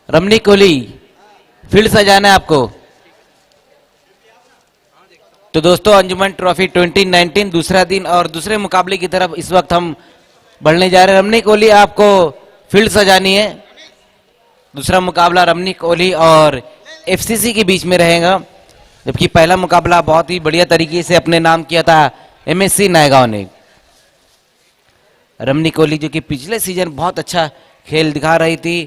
रमनी Kohli field सजाना है आपको। तो दोस्तों अंजुमन ट्रॉफी 2019 दूसरा दिन और दूसरे मुकाबले की तरफ इस वक्त हम बढ़ने जा रहे हैं। रमनी कोहली आपको फील्ड सजानी है। दूसरा मुकाबला रमनी कोहली और एफसीसी के बीच में रहेगा, जबकि पहला मुकाबला बहुत ही बढ़िया तरीके से अपने नाम किया था एमएससी नायगांव ने। रमनी कोहली जो कि पिछले सीजन बहुत अच्छा खेल दिखा रही थी,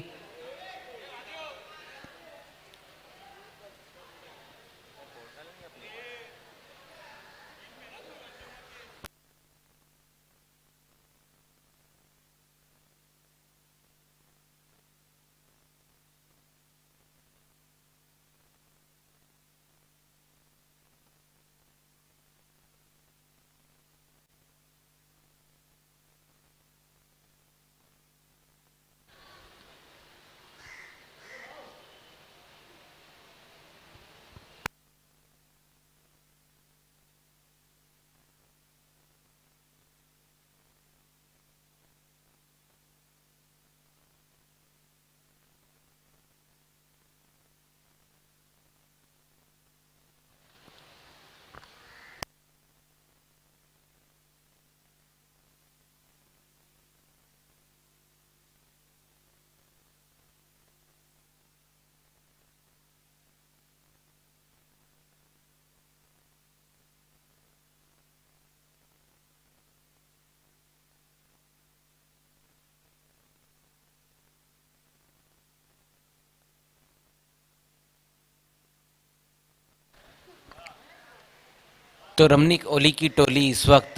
तो रमनी कोहली की टोली इस वक्त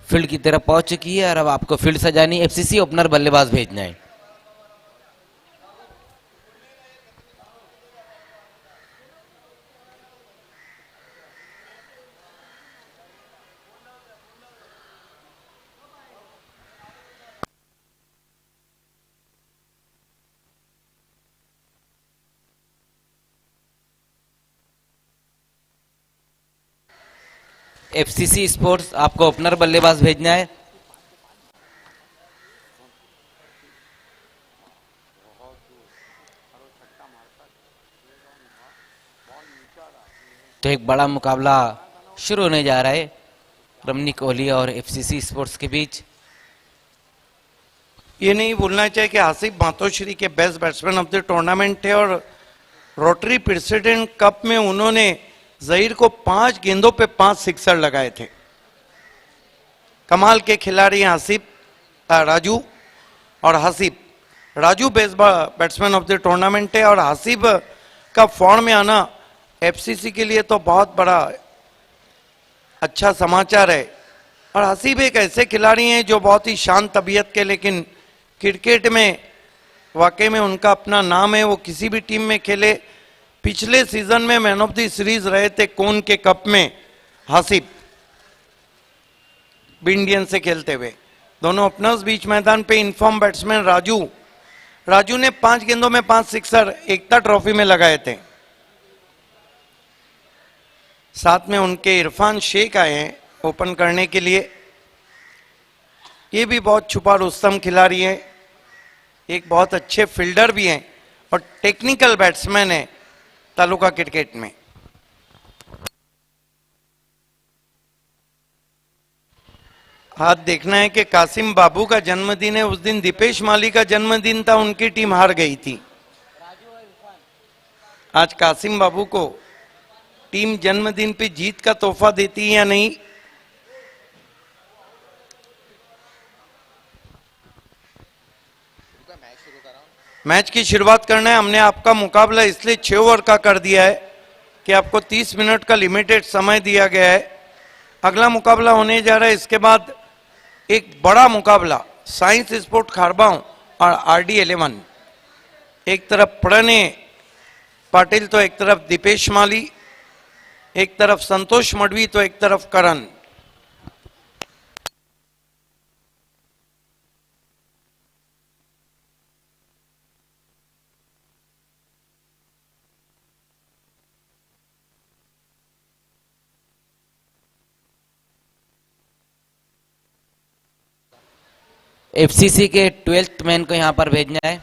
फील्ड की तरफ पहुंच चुकी है और अब आपको फील्ड सजानी, एफसीसी ओपनर बल्लेबाज भेजना है। एफसीसी स्पोर्ट्स आपको ओपनर बल्लेबाज भेजना है। तो एक बड़ा मुकाबला शुरू होने जा रहा है रमनी कोहली और एफसीसी स्पोर्ट्स के बीच। ये नहीं भूलना चाहिए कि आसिफ मातोश्री के best batsman of the tournament थे और रोटरी प्रेसिडेंट कप में उन्होंने जहीर को 5 गेंदों पे 5 सिक्सर लगाए थे। कमाल के खिलाड़ी आसिफ राजू और Haseeb. Raju best batsman of the tournament है और हसीब का फॉर्म में आना एफसीसी के लिए तो बहुत बड़ा अच्छा समाचार है। और हसीब एक ऐसे खिलाड़ी हैं जो बहुत ही शांत तबीयत के, लेकिन क्रिकेट में वाकई में उनका अपना नाम है। वो किसी भी टीम में खेले, पिछले सीजन में मैन ऑफ द सीरीज रहे थे कोन के कप में हसीब इंडियन से खेलते हुए। दोनों ओपनर्स बीच मैदान पे इनफॉर्म बैट्समैन राजू ने 5 गेंदों में 5 सिक्सर एकता ट्रॉफी में लगाए थे। साथ में उनके इरफान शेख आए हैं ओपन करने के लिए। ये भी बहुत छुपा रुस्तम खिलाड़ी है, एक बहुत अच्छे फील्डर भी हैं और टेक्निकल बैट्समैन है तालुका क्रिकेट में। हाथ देखना है कि कासिम बाबू का जन्मदिन है, उस दिन दीपेश माली का जन्मदिन था, उनकी टीम हार गई थी। आज कासिम बाबू को टीम जन्मदिन पे जीत का तोहफा देती है या नहीं, मैच की शुरुआत करना है। हमने आपका मुकाबला इसलिए 6 ओवर का कर दिया है कि आपको 30 मिनट का लिमिटेड समय दिया गया है। अगला मुकाबला होने जा रहा है, इसके बाद एक बड़ा मुकाबला साइंस स्पोर्ट खारबांव और RD11। एक तरफ प्रणय पाटिल तो एक तरफ दीपेश माली, एक तरफ संतोष मडवी तो एक तरफ करण। एफसीसी के 12th मैन को यहां पर भेजना है।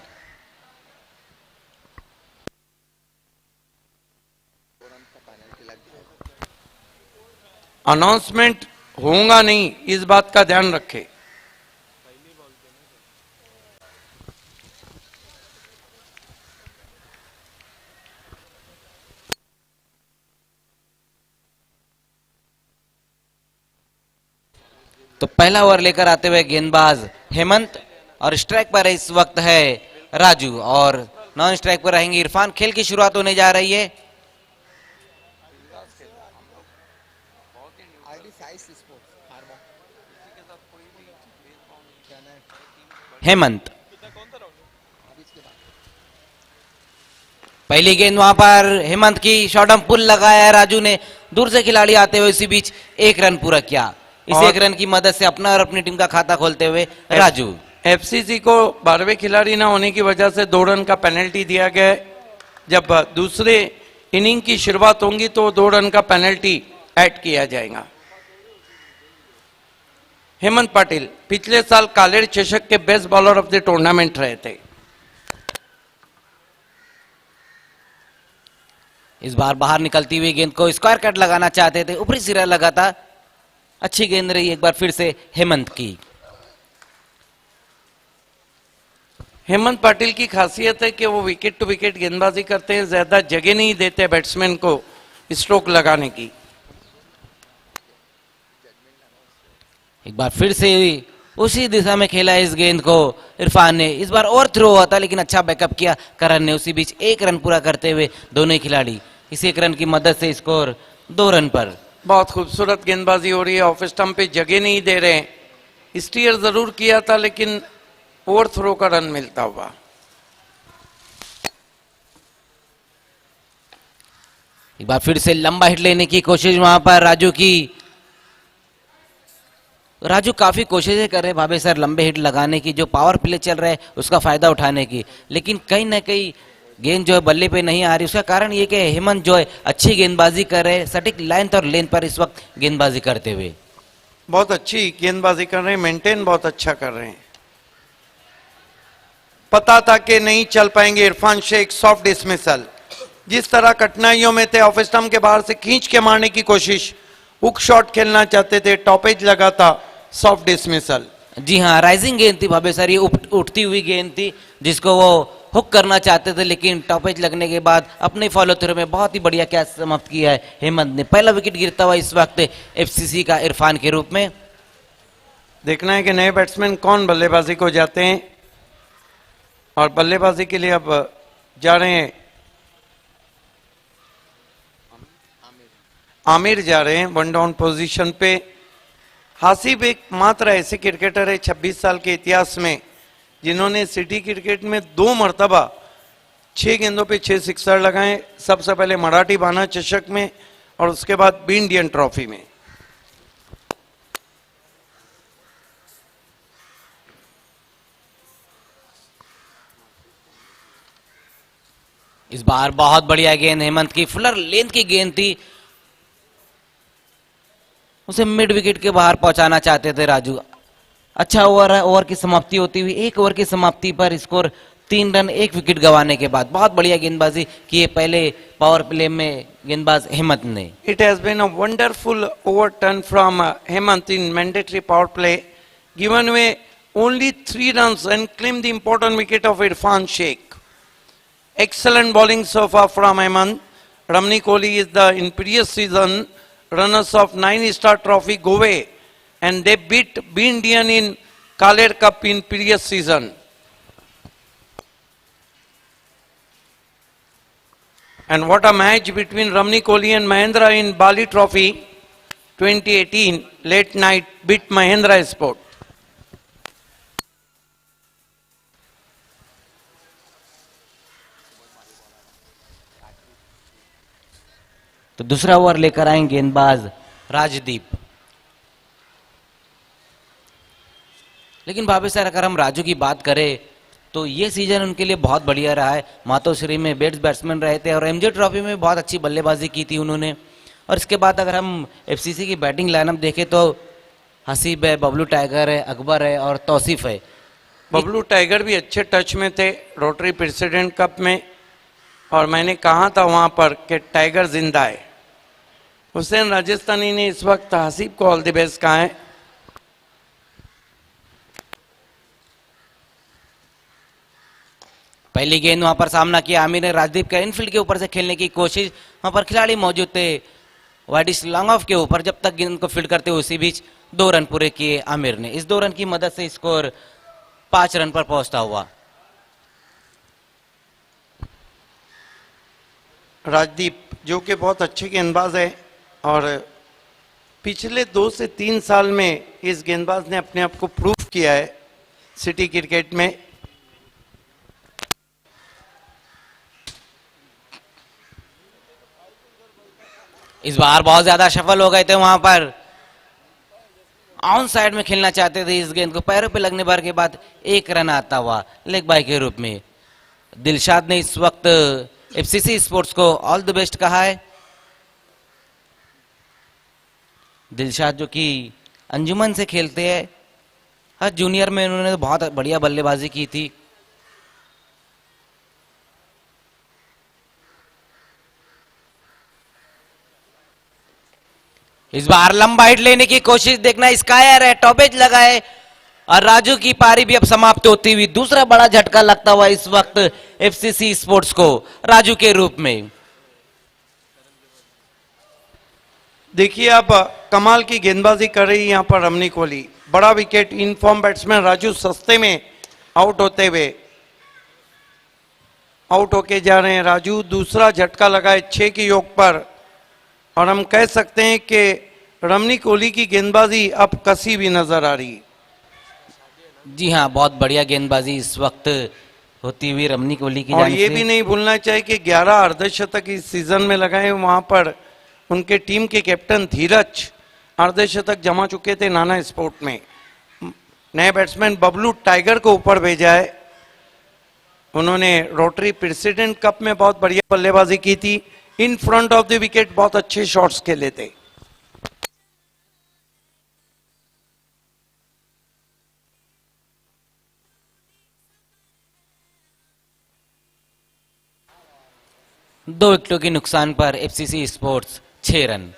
अनाउंसमेंट होगा नहीं, इस बात का ध्यान रखें। तो पहला ओवर लेकर आते हुए गेंदबाज हेमंत और स्ट्राइक पर इस वक्त है राजू और नॉन स्ट्राइक पर रहेंगे इरफान। खेल की शुरुआत होने जा रही है। हेमंत पहली गेंद वहां पर हेमंत की शॉर्ट पुल लगाया है राजू ने, दूर से खिलाड़ी आते हुए इसी बीच एक रन पूरा किया। इस और एक रन की मदद से अपना और अपनी टीम का खाता खोलते हुए राजू। एफसीसी को 12वें खिलाड़ी ना होने की वजह से 2 रन का पेनल्टी दिया गया है। जब दूसरे इनिंग की शुरुआत होगी तो 2 रन का पेनल्टी ऐड किया जाएगा। हेमंत पाटिल पिछले साल कालेर चषक के best bowler of the tournament रहे थे। इस बार बाहर निकलती हुई गेंद को स्क्वायर कट लगाना चाहते थे, ऊपरी सिरा लगा था। अच्छी गेंद रही एक बार फिर से हेमंत की। हेमंत पाटिल की खासियत है कि वो विकेट टू विकेट गेंदबाजी करते हैं, ज्यादा जगह नहीं देते बैट्समैन को स्ट्रोक लगाने की। एक बार फिर से उसी दिशा में खेला इस गेंद को इरफान ने। इस बार और थ्रो हुआ था लेकिन अच्छा बैकअप किया करण ने। उसी बीच एक रन पूरा करते हुए दोनों ही खिलाड़ी इस एक रन की मदद से स्कोर 2 रन पर। बहुत खूबसूरत गेंदबाजी हो रही है, ऑफ स्टंप पे जगह नहीं दे रहे हैं। स्टीयर जरूर किया था लेकिन ओवर थ्रो का रन मिलता हुआ। एक बार फिर से लंबा हिट लेने की कोशिश वहां पर राजू की। राजू काफी कोशिशें कर रहे हैं भाभी सर लंबे हिट लगाने की, जो पावर प्ले चल रहा है उसका फायदा उठाने की, लेकिन कहीं ना कहीं गेंद जो है बल्ले पे नहीं आ रही। उसका कारण ये कि हेमंत जो है अच्छी गेंदबाजी कर रहे हैं, सटीक लाइन और लेन पर इस वक्त गेंदबाजी करते हुए। बहुत अच्छी गेंदबाजी कर रहे हैं, मेंटेन बहुत अच्छा कर रहे हैं। पता था कि नहीं चल पाएंगे इरफान शेख, सॉफ्ट डिसमिसल। जिस तरह कठिनाइयों में थे, ऑफ स्टंप के बाहर से खींच के मारने की कोशिश, हुक शॉट खेलना चाहते थे, टॉपेज लगा था, सॉफ्ट डिसमिसल। जी हाँ, राइजिंग गेंद थी भाभी सर, ये उठती हुई गेंद थी जिसको वो हुक करना चाहते थे, लेकिन टॉपेज लगने के बाद अपने फॉलो थ्रू में बहुत ही बढ़िया कैच समाप्त किया है हेमंत ने। पहला विकेट गिरता हुआ इस वक्त एफसीसी का इरफान के रूप में। देखना है कि नए बैट्समैन कौन बल्लेबाजी को जाते हैं और बल्लेबाजी के लिए अब जा रहे हैं आमिर जा रहे हैं 1 डाउन पोजीशन पे। हासिब एक मात्र ऐसे क्रिकेटर है 26 साल के इतिहास में जिन्होंने सिटी क्रिकेट में 2 मरतबा 6 गेंदों पे 6 सिक्सर लगाए। सबसे पहले मराठी बाना चषक में और उसके बाद बी इंडियन ट्रॉफी में। इस बार बहुत बढ़िया गेंद हेमंत की, फुलर लेंथ की गेंद थी, उसे मिड विकेट के बाहर पहुंचाना चाहते थे राजू। अच्छा ओवर है, ओवर की समाप्ति होती हुई, एक ओवर की समाप्ति पर स्कोर 3 रन 1 विकेट गंवाने के बाद। बहुत बढ़िया गेंदबाजी की है पहले पावर प्ले में गेंदबाज हेमंत ने। It has been a wonderful overturn from Hemant in mandatory power play, given away only 3 runs and claimed the important wicket of Irfan Sheikh. Excellent bowling so far from Hemant. Ramni Kohli is the in previous season runners of 9-star trophy Gowe, and they beat B Indian in Kaler Cup in previous season. And what a match between Ramni Kohli and Mahendra in Bali Trophy 2018 late night beat Mahendra Sport. तो दूसरा over लेकर आएंगे गेंदबाज राजदीप। लेकिन भाभी sir अगर हम राजू की बात करें तो ये सीजन उनके लिए बहुत बढ़िया रहा है। मातोश्री में बेस्ट बैट्समैन रहे थे और एमजे ट्रॉफी में बहुत अच्छी बल्लेबाजी की थी उन्होंने। और इसके बाद अगर हम एफसीसी की बैटिंग लाइनअप देखें तो हसीब है, बबलू टाइगर है, अकबर है और तौसीफ है। बबलू टाइगर भी अच्छे टच में थे रोटरी प्रेसिडेंट कप में, और मैंने कहा था वहां पर कि टाइगर जिंदा है। हुसैन राजस्थानी ने इस वक्त हसीब को ऑल द बेस्ट कहा है। पहली गेंद वहां पर सामना किया आमिर ने राजदीप का इनफील्ड के ऊपर से खेलने की कोशिश, वहां पर खिलाड़ी मौजूद थे वाइडिस लॉन्ग ऑफ के ऊपर, जब तक गेंद को फील्ड करते हुए उसी बीच 2 रन पूरे किए आमिर ने। इस 2 रन की मदद से स्कोर 5 रन पर पहुंचता हुआ। राजदीप जो कि बहुत अच्छे गेंदबाज है और पिछले 2 से 3 साल में इस गेंदबाज ने अपने आप को प्रूव किया है सिटी क्रिकेट में। इस बार बहुत ज्यादा सफल हो गए थे वहां पर, ऑन साइड में खेलना चाहते थे इस गेंद को, पैरों पे लगने भर के बाद 1 रन आता हुआ लेग बाय के रूप में। दिलशाद ने इस वक्त एफसीसी स्पोर्ट्स को ऑल द बेस्ट कहा है। दिलशाद जो कि अंजुमन से खेलते हैं, हर जूनियर में उन्होंने तो बहुत बढ़िया बल्लेबाजी की थी। इस बार लंबा हिट लेने की कोशिश, देखना स्कायर है, टॉपेज लगा है और राजू की पारी भी अब समाप्त होती हुई। दूसरा बड़ा झटका लगता हुआ इस वक्त एफसीसी स्पोर्ट्स को राजू के रूप में। देखिए आप कमाल की गेंदबाजी कर रही है यहाँ पर रमनी कोहली। बड़ा विकेट, इनफॉर्म बैट्समैन राजू सस्ते में आउट होते हुए आउट होके जा रहे हैं। राजू दूसरा झटका लगा है 6 के योग पर और हम कह सकते हैं कि रमनी कोहली की गेंदबाजी अब कसी भी नजर आ रही है। जी हाँ, बहुत बढ़िया गेंदबाजी इस वक्त होती हुई रमनी कोहली की और जानिब ये से। भी नहीं भूलना चाहिए कि 11 अर्धशतक इस सीजन में लगाए। वहां पर उनके टीम के कैप्टन धीरज अर्धशतक जमा चुके थे नाना स्पोर्ट में। नए बैट्समैन बबलू टाइगर को ऊपर भेजा है। उन्होंने रोटरी प्रेसिडेंट कप में बहुत बढ़िया बल्लेबाजी की थी। In front of the wicket बहुत अच्छे शॉट्स खेले थे। दो विकेटों के नुकसान पर FCC sports 6 run.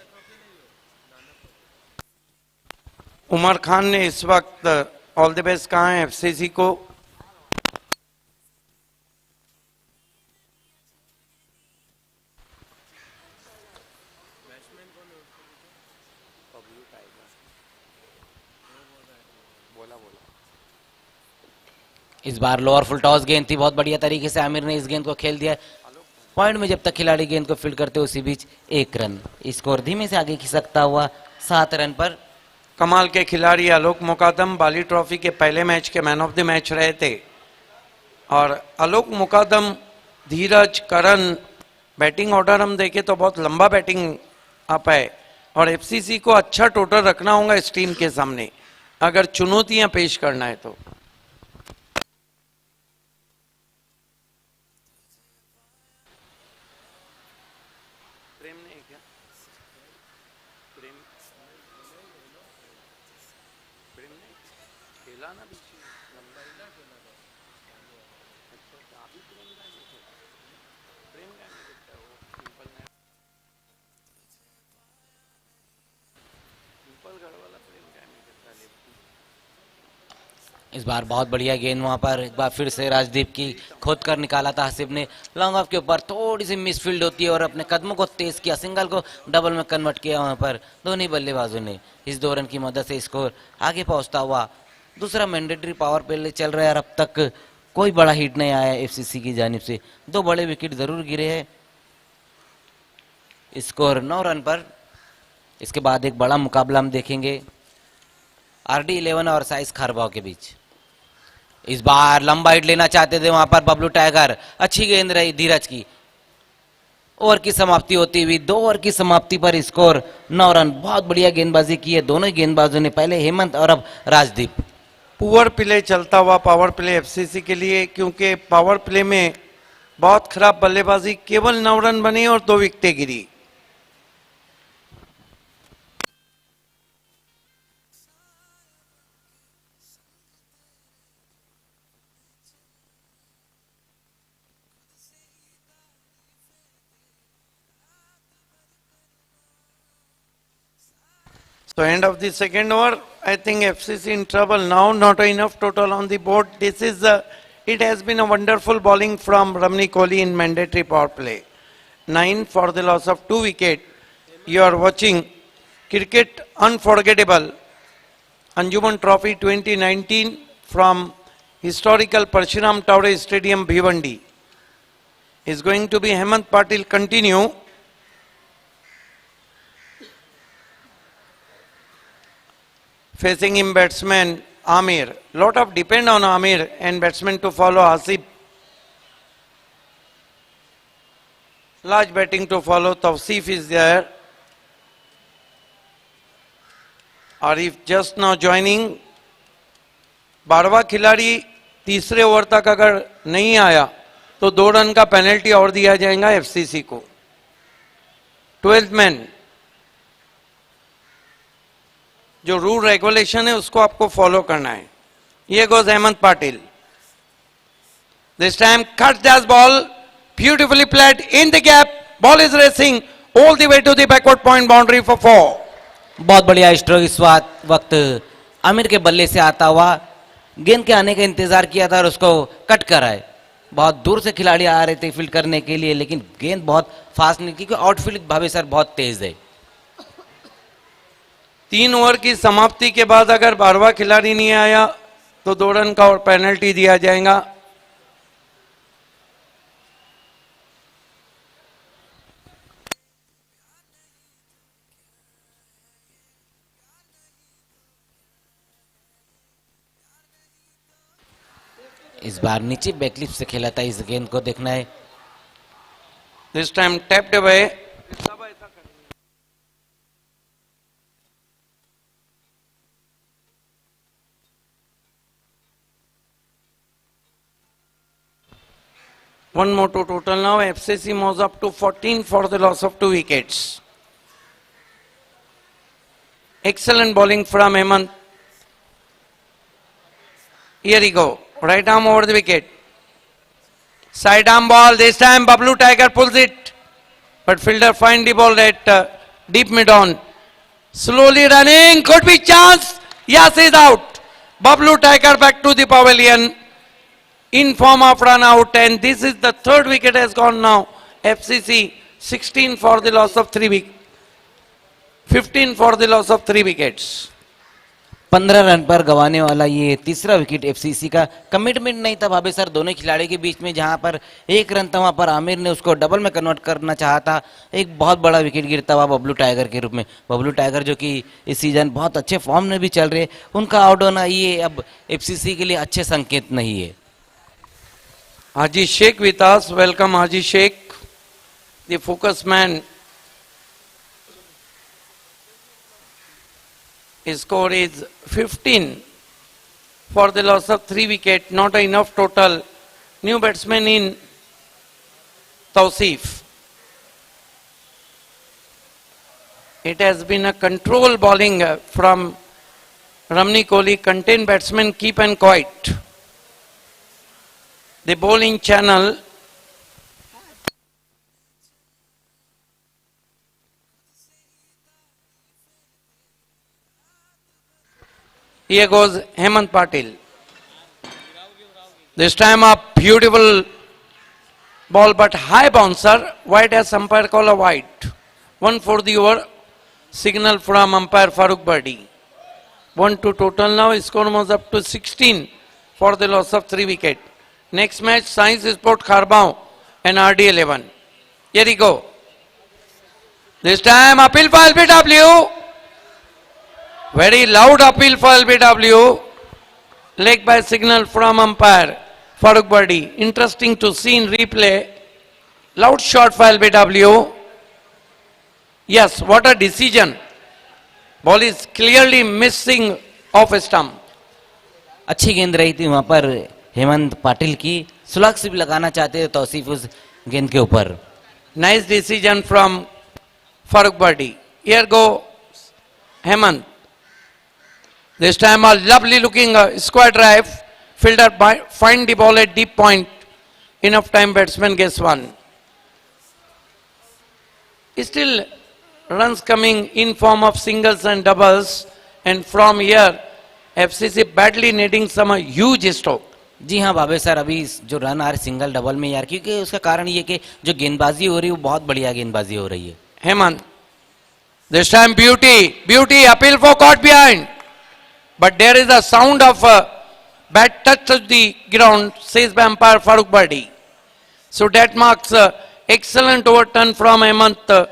Umar Khan ने इस वक्त ऑल द बेस्ट कहा है एफसीसी को। इस बार लोअर फुल टॉस गेंद थी, बहुत बढ़िया तरीके से आमिर ने इस गेंद को खेल दिया। पॉइंट में जब तक खिलाड़ी गेंद को फील्ड करते उसी बीच 1 रन। स्कोर धीमे से आगे खिसकता हुआ 7 रन पर। कमाल के खिलाड़ी आलोक मुकादम बाली ट्रॉफी के पहले मैच के मैन ऑफ द मैच रहे थे और आलोक मुकादम, धीरज, करण, बैटिंग ऑर्डर हम देखें तो बहुत लंबा बैटिंग अप है और एफसीसी को अच्छा टोटल रखना होगा इस टीम के सामने अगर चुनौतियां पेश करना है तो। प्रेम ने क्या प्रेम प्रेम ने खेला ना बीच में लंबा अच्छा अभी प्रेम का नहीं खेला। प्रेम का नहीं खेलता वो सिंपल ने सिंपल घर वाला प्रेम का नहीं खेलता लेफ्टी। इस बार बहुत बढ़िया गेंद वहां पर एक बार फिर से राजदीप की खोद कर निकाला था हसीब ने। लॉन्ग ऑफ के ऊपर थोड़ी सी मिसफील्ड होती है और अपने कदमों को तेज किया, सिंगल को डबल में कन्वर्ट किया वहां पर दोनों बल्लेबाजों ने। इस 2 रन की मदद से स्कोर आगे पहुंचता हुआ। दूसरा मैंडेटरी पावर प्ले चल रहा है और अब तक कोई बड़ा हिट नहीं आया एफसीसी की जानिब से। 2 बड़े विकेट जरूर गिरे हैं। स्कोर 9 रन पर। इसके बाद एक बड़ा मुकाबला हम देखेंगे RD11 और साइस खारबाव के बीच। इस बार लंबा हिट लेना चाहते थे वहां पर बबलू टाइगर, अच्छी गेंद रही धीरज की। ओवर की समाप्ति होती हुई 2 ओवर की समाप्ति पर स्कोर 9 रन। बहुत बढ़िया गेंदबाजी की है दोनों ही गेंदबाजों ने, पहले हेमंत और अब राजदीप। पुअर प्ले चलता हुआ पावर प्ले एफसीसी के लिए, क्योंकि पावर प्ले में बहुत खराब बल्लेबाजी, केवल 9 रन बने और 2 विकेटें गिरी। So end of the second over, I think FCC in trouble now, not enough total on the board. This is it has been a wonderful bowling from Ramni Kohli in mandatory power play. 9 for the loss of 2 wicket. You are watching cricket unforgettable. Anjuman Trophy 2019 from historical Parshuram Tawde Stadium, Bhivandi. Is going to be Hemant Patil continue. Facing him batsman Amir. Lot of depend on Amir and batsman to follow Hasib. Large batting to follow. Tawseef is there. Arif just now joining. 12वां खिलाड़ी तीसरे over तक अगर नहीं आया तो 2 run का penalty और दिया जाएगा एफसीसी को. 12th मैन जो रूल रेगुलेशन है उसको आपको फॉलो करना है. ये goes Hemant Patil. This time cut that ball beautifully played in the gap. Ball is racing all the way to the backward point boundary for 4. बहुत बढ़िया स्ट्रोक इस वक्त आमिर के बल्ले से आता हुआ. गेंद के आने का इंतजार किया था और उसको कट कराए. बहुत दूर से खिलाड़ी आ रहे थे फील्ड करने के लिए, लेकिन गेंद बहुत फास्ट नहीं, क्योंकि आउटफील्ड भावे सर बहुत तेज है. 3 ओवर की समाप्ति के बाद अगर 12वां खिलाड़ी नहीं आया तो 2 रन का और पेनल्टी दिया जाएगा. इस बार नीचे बैकलिप से खेला था. इस गेंद को देखना है. This time tapped away. One more to total now. FCC moves up to 14 for the loss of 2 wickets. Excellent bowling from Hemant. Here we go. Right arm over the wicket. Side arm ball. This time Bablu Tiger pulls it. But fielder find the ball at deep mid on. Slowly running. Could be chance. Yes, is out. Bablu Tiger back to the pavilion. In form of run out, and this is the 3rd wicket has gone now. FCC 16 for the loss of 3 wickets. 15 for the loss of 3 wickets. 15 run पर गंवाने वाला ये तीसरा wicket FCC का. Commitment नहीं था भाभी sir दोनों खिलाड़ी के बीच में. जहां पर 1 रन था वहां पर आमिर ने उसको डबल में कन्वर्ट करना चाहा था. एक बहुत बड़ा विकेट गिरता हुआ बबलू टाइगर के रूप में. बबलू टाइगर जो कि इस सीजन बहुत अच्छे फॉर्म में भी चल रहे, उनका आउट होना ये अब एफसीसी के लिए अच्छे संकेत नहीं है. Haji Sheikh with us. Welcome Haji Sheikh, the focus man. His score is 15 for the loss of 3 wickets. Not enough total. New batsman in Tawseef. It has been a control bowling from Ramni Kohli. Contain batsmen, keep and quiet. The bowling channel here goes Hemant Patil. This time a beautiful ball but high bouncer. Wide as umpire call a wide. 1 for the over. Signal from umpire Farooq Bardi. 1 to total now. Score moves up to 16 for the loss of 3 wickets. Next match, Science Sport Kharbao and RD11. Here we go. This time appeal for LBW. Very loud appeal for LBW. Leg by signal from umpire Farooq Bardi. Interesting to see in replay. Loud shot for LBW. Yes, what a decision. Ball is clearly missing off a stump. अच्छी गेंद रही थी वहां पर हेमंत पाटिल की. Slug से भी लगाना चाहते थे तौसीफ उस गेंद के ऊपर. Nice decision from Farooq Bardi. Here go Hemant. This time a lovely looking square drive. Fielder find the ball at deep point. Enough time batsman gets 1. Still runs coming in form of singles and doubles, and from here FCC badly needing some huge stroke. जी हाँ बाबे sir, अभी जो run आ रहे single double में यार, क्योंकि उसका कारण ये कि जो गेंदबाजी हो रही है वो बहुत बढ़िया गेंदबाजी हो रही है. Hemant, this time beauty appeal for caught behind, but there is a sound of a bat touch to the ground, says by umpire Farooq Bardi. So that marks excellent overturn from Hemant.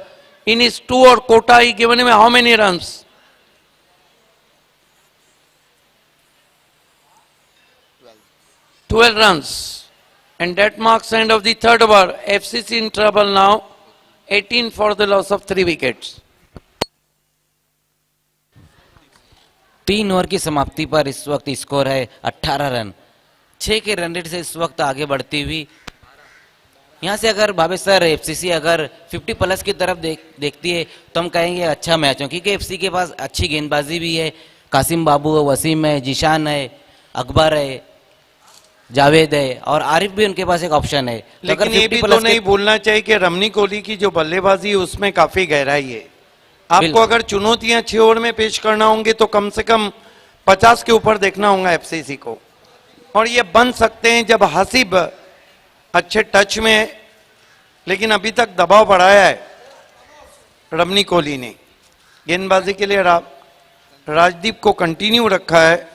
In his tour quota, he given him how many runs? 12 runs. And that marks end of the third over. FCC in trouble now. 18 for the loss of 3 wickets. 3 over की समाप्ति पर इस वक्त score है 18 run. 6 के run rate से इस वक्त आगे बढ़ती हुई. यहाँ से अगर भावे सर एफसीसी अगर 50 प्लस की तरफ देखती है तो हम कहेंगे अच्छा मैच हो, क्योंकि एफसीसी के पास अच्छी गेंदबाजी भी है. कासिम बाबू है, वसीम है, जिशान है, अकबर है, जावेद है और आरिफ भी उनके पास एक ऑप्शन है. लेकिन ये भी तो नहीं भूलना चाहिए कि रमनी कोहली की जो बल्लेबाजी है उसमें काफी गहराई है. आपको अगर चुनौतियां 6 ओवर में पेश करना होंगे तो कम से कम 50 के ऊपर देखना होगा एफसीसी को. और ये बन सकते हैं जब हसीब अच्छे टच में है, लेकिन अभी तक दबाव बढ़ाया है रमनी कोहली ने. गेंदबाजी के लिए राजदीप को कंटिन्यू रखा है.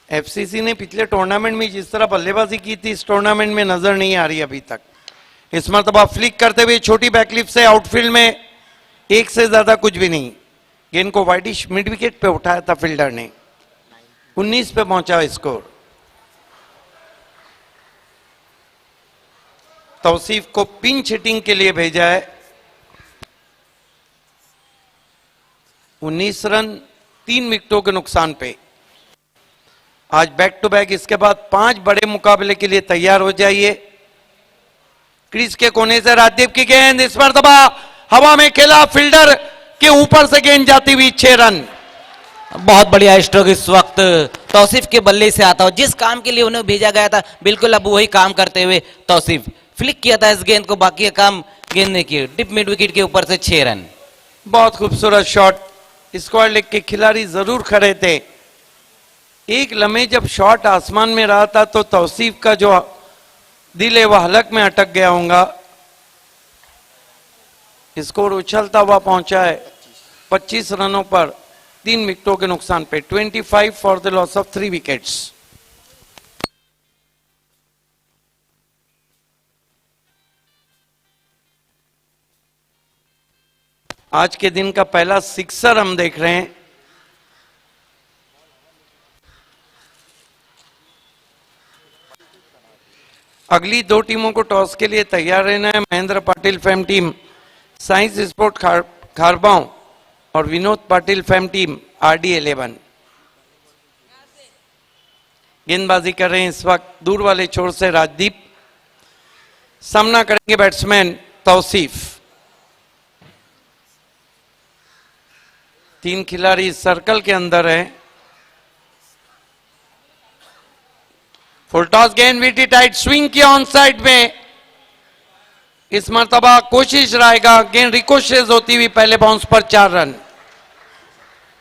एफसीसी ने पिछले टूर्नामेंट में जिस तरह बल्लेबाजी की थी इस टूर्नामेंट में नजर नहीं आ रही अभी तक. इस मरतबा फ्लिक करते हुए छोटी बैकलिफ्ट से आउटफील्ड में एक से ज्यादा कुछ भी नहीं. गेंद को वाइडिश मिड विकेट पे उठाया था फील्डर ने. 19 पे पहुंचा स्कोर. तौसीफ को पिंच हिटिंग के लिए भेजा है. 19 रन 3 विकेटों के नुकसान पे. आज बैक टू बैक इसके बाद 5 बड़े मुकाबले के लिए तैयार हो जाइए. क्रीज के कोने से राजदीप की गेंद इस मरतबा हवा में खेला, फील्डर के ऊपर से गेंद जाती हुई 6 रन. बहुत बढ़िया स्ट्रोक इस वक्त तौसीफ के बल्ले से आता हो. जिस काम के लिए उन्हें भेजा गया था बिल्कुल अब वही काम करते हुए तौसीफ फ्लिक किया था इस गेंद को. बाकी काम गेंद ने किए. डिप मिड विकेट के ऊपर से 6 रन. बहुत खूबसूरत शॉट. स्क्वायर लेग के खिलाड़ी जरूर खड़े थे. एक लम्हे जब शॉट आसमान में रहा था तो तौसीफ का जो दिल है वह हलक में अटक गया होगा. स्कोर उछलता हुआ पहुंचा है 25 रनों पर 3 विकेटों के नुकसान पे. 25 for the loss of 3 wickets. आज के दिन का पहला सिक्सर हम देख रहे हैं. अगली 2 टीमों को टॉस के लिए तैयार रहना है. Mahendra Patil fame team science sport Kharbaon और Vinod Patil fame team RD11. गेंदबाजी कर रहे हैं इस वक्त दूर वाले छोर से राजदीप. सामना करेंगे बैट्समैन तौसीफ. 3 खिलाड़ी सर्कल के अंदर है. फुल टॉस गेंद वीटी टाइट स्विंग किया ऑन साइड में. इस मर्तबा कोशिश रहेगा. गेंद रिकोशेज होती हुई पहले बाउंस पर 4 रन.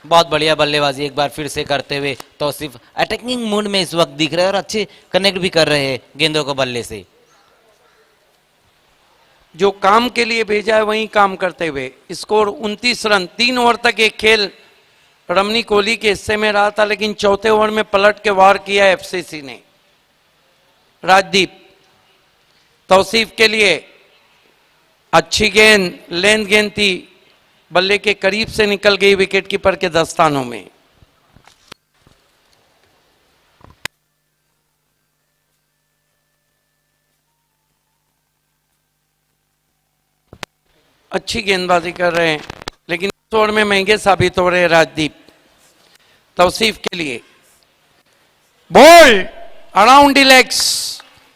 बहुत बढ़िया बल्लेबाजी एक बार फिर से करते हुए तौसीफ अटैकिंग मूड में इस वक्त दिख रहे हैं और अच्छे कनेक्ट भी कर रहे हैं गेंदों को बल्ले से. जो काम के लिए भेजा है वही काम करते हुए. Score 29 run. 3 ओवर तक एक खेल रमनी कोहली के हिस्से में रहा था, लेकिन चौथे ओवर में पलट के वार किया एफसीसी ने. राजदीप तौसीफ के लिए अच्छी गेंद, लेंथ गेंद थी, बल्ले के करीब से निकल गई विकेट कीपर के दस्तानों में. अच्छी गेंदबाजी कर रहे हैं, लेकिन इस ओवर में महंगे साबित हो रहे हैं राजदीप. तौसीफ के लिए bowled around the legs,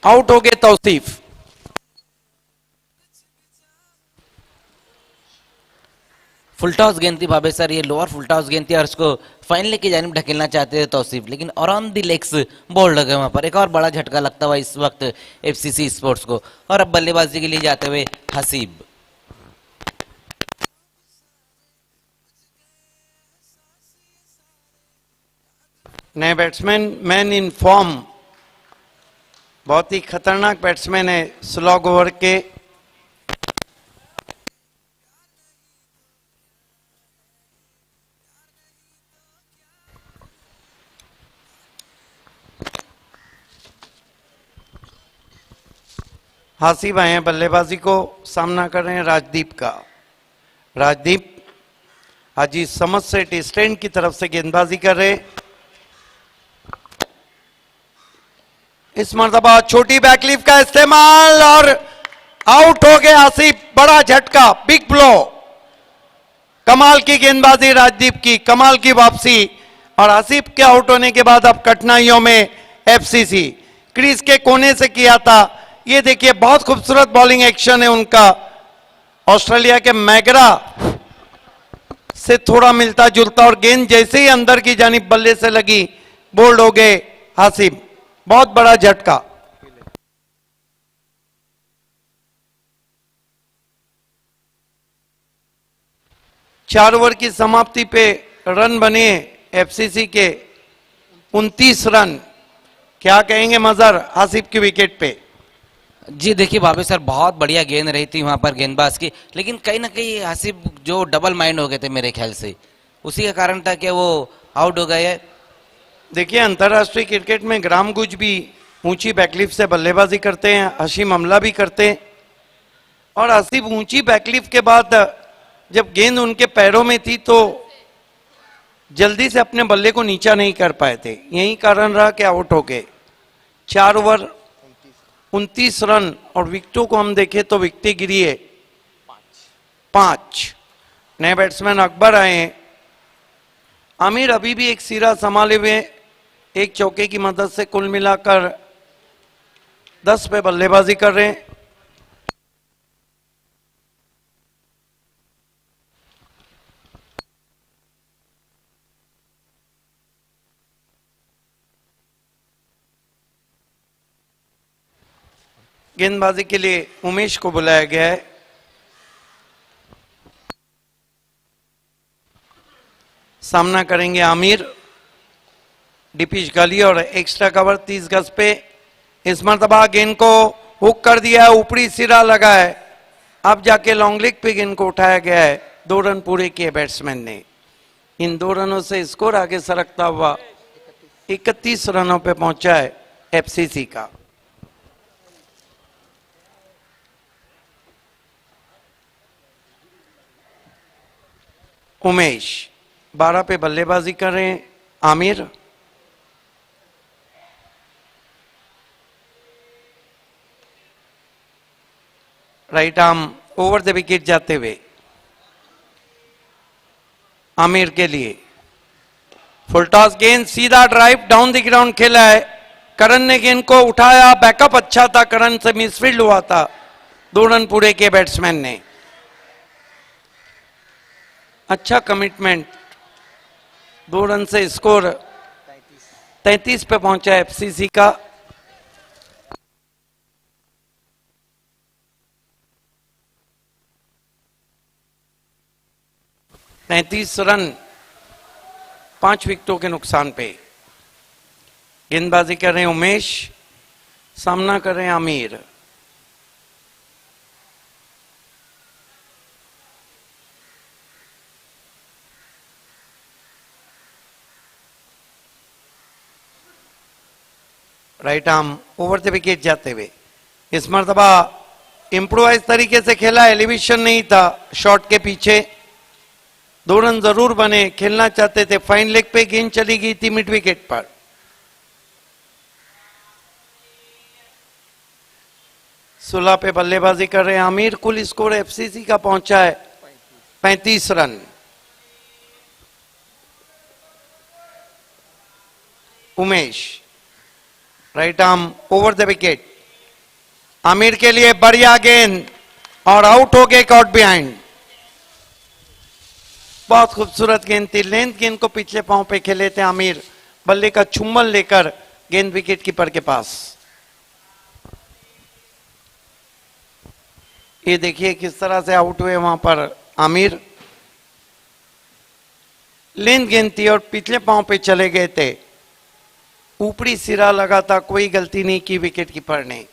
out हो गए तौसीफ. फुल टॉस गेंद थी भावे सर, ये लोअर फुल टॉस गेंद थी और उसको फाइनल की जानिब ढकेलना चाहते थे तौसीफ, लेकिन अराउंड द लेग्स बॉल लगे वहां पर। एक और बड़ा झटका लगता हुआ इस वक्त एफसीसी स्पोर्ट्स को। और अब बल्लेबाजी के लिए जाते हुए हसीब। नए बैट्समैन, मैन इन फॉर्म, बहुत ही खतरनाक बैट्समैन है स्लॉग ओवर के। हासिब आए हैं बल्लेबाजी को, सामना कर रहे हैं राजदीप का। राजदीप हाजी समझ से स्टैंड की तरफ से गेंदबाजी कर रहे। इस मर्तबा छोटी बैकलिफ का इस्तेमाल और आउट हो गए हासिब। बड़ा झटका, बिग ब्लो। कमाल की गेंदबाजी राजदीप की, कमाल की वापसी। और हासिब के आउट होने के बाद अब कठिनाइयों में एफसीसी। क्रीज के कोने से किया था। ये देखिए बहुत खूबसूरत बॉलिंग एक्शन है उनका। ऑस्ट्रेलिया के मैगरा से थोड़ा मिलता जुलता, और गेंद जैसे ही अंदर की जानिब बल्ले से लगी, बोल्ड हो गए हासिब। बहुत बड़ा झटका। चार ओवर की समाप्ति पे रन बने एफसीसी के 29 रन। क्या कहेंगे मजर हासिब की विकेट पे? जी देखिए भावे सर, बहुत बढ़िया गेंद रही थी वहां पर गेंदबाज की, लेकिन कहीं ना कहीं हासिब जो डबल माइंड हो गए थे मेरे ख्याल से, उसी का कारण था कि वो आउट हो गए। देखिए अंतर्राष्ट्रीय क्रिकेट में ग्राम गुज भी ऊंची बैकलिफ से बल्लेबाजी करते हैं, हशीम अमला भी करते हैं। और हासिब ऊंची बैकलिफ के बाद जब गेंद उनके पैरों में थी तो जल्दी से अपने बल्ले को नीचा नहीं कर पाए थे, यही कारण रहा कि आउट हो गए। 4 ओवर 29 रन, और विकेटों को हम देखें तो विकेटें गिरी है 5। नए बैट्समैन अकबर आए हैं। आमिर अभी भी एक सिरा संभाले हुए, एक चौके की मदद से कुल मिलाकर 10 पे बल्लेबाजी कर रहे हैं। गेंदबाजी के लिए उमेश को बुलाया गया है। सामना करेंगे आमिर। डिपिच गली और एक्स्ट्रा कवर 30 गज पे। इस मरतबा गेंद को हुक कर दिया है, ऊपरी सिरा लगा है। अब जाके लॉन्ग लेग पे गेंद को उठाया गया है। 2 रन पूरे किए बैट्समैन ने। इन 2 रनों से स्कोर आगे सरकता हुआ 31 रनों पे पहुंचा है एफसीसी का। उमेश 12 पे बल्लेबाजी कर रहे हैं। Aamir right arm over the wicket जाते हुए आमिर के लिए फुल टॉस गेंद, सीधा ड्राइव डाउन द ग्राउंड खेला है। करण ने गेंद को उठाया, बैकअप अच्छा था, करण से मिसफील्ड हुआ था। 2 रन पूरे किए बैट्समैन ने। अच्छा कमिटमेंट। 2 रन से स्कोर 33 पे पहुंचा एफसीसी का। तैंतीस रन 5 विकेटों के नुकसान पे। गेंदबाजी कर रहे हैं उमेश, सामना कर रहे हैं Aamir. Right arm over the wicket जाते हुए। इस मरतबा इम्प्रोवाइज तरीके से खेला, एलिवेशन नहीं था शॉट के पीछे। 2 रन जरूर बने, खेलना चाहते थे। फाइन लेग पे गेंद चली गई थी मिड विकेट पर। सुलह पे बल्लेबाजी कर रहे हैं आमिर। कुल स्कोर एफसीसी का पहुंचा है 35 run. Umesh right arm over the wicket. Aamir के लिए बढ़िया गेंद और आउट हो गए, कॉट बिहाइंड। बहुत खूबसूरत गेंद थी, लेंथ गेंद को पिछले पांव पे खेले थे आमिर, बल्ले का चुम्बल लेकर गेंद विकेट कीपर के पास। ये देखिए किस तरह से आउट हुए वहां पर आमिर, लेंथ गेंद थी और पिछले पांव पे चले गए थे, ऊपरी सिरा लगा था, कोई गलती नहीं की विकेट कीपर ने।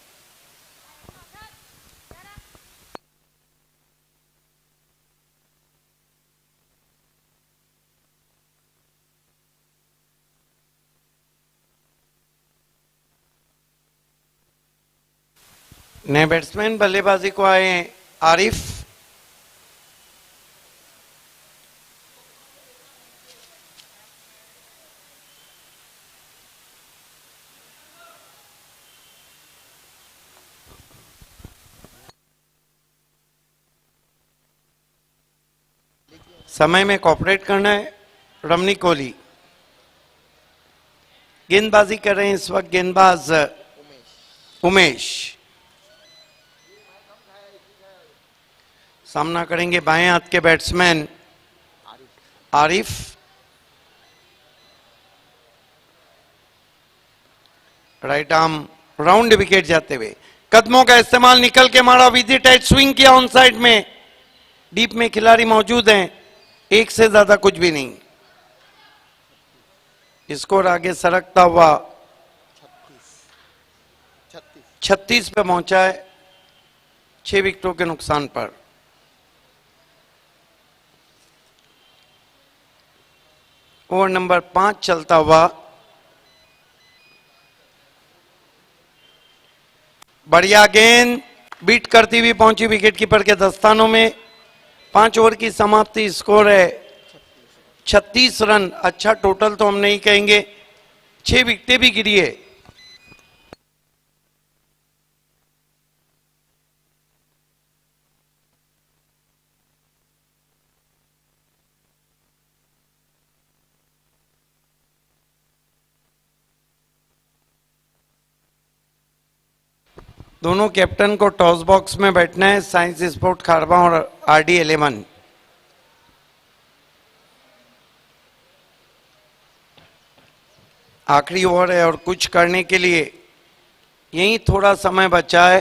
नए बैट्समैन बल्लेबाजी को आए हैं आरिफ। समय में कॉपरेट करना है रमनी कोहली। गेंदबाजी कर रहे हैं इस वक्त गेंदबाज उमेश। सामना करेंगे बाएं हाथ के batsman Arif. Right arm round wicket जाते हुए, कदमों का इस्तेमाल, निकल के मारा, विधि टाइट स्विंग किया ऑन साइड में, डीप में खिलाड़ी मौजूद हैं, एक से ज्यादा कुछ भी नहीं। स्कोर आगे सरकता हुआ 36 पे पहुंचा है, 6 विकेटों के नुकसान पर। ओवर नंबर 5 चलता हुआ, बढ़िया गेंद बीट करती हुई पहुंची विकेट कीपर के दस्तानों में। 5 ओवर की समाप्ति, स्कोर है 36 रन। अच्छा टोटल तो हम नहीं कहेंगे, 6 विकेटें भी गिरी है। दोनों कैप्टन को टॉस बॉक्स में बैठना है, साइंस स्पोर्ट खारवा और RD 11। आखिरी ओवर है और कुछ करने के लिए यही थोड़ा समय बचा है।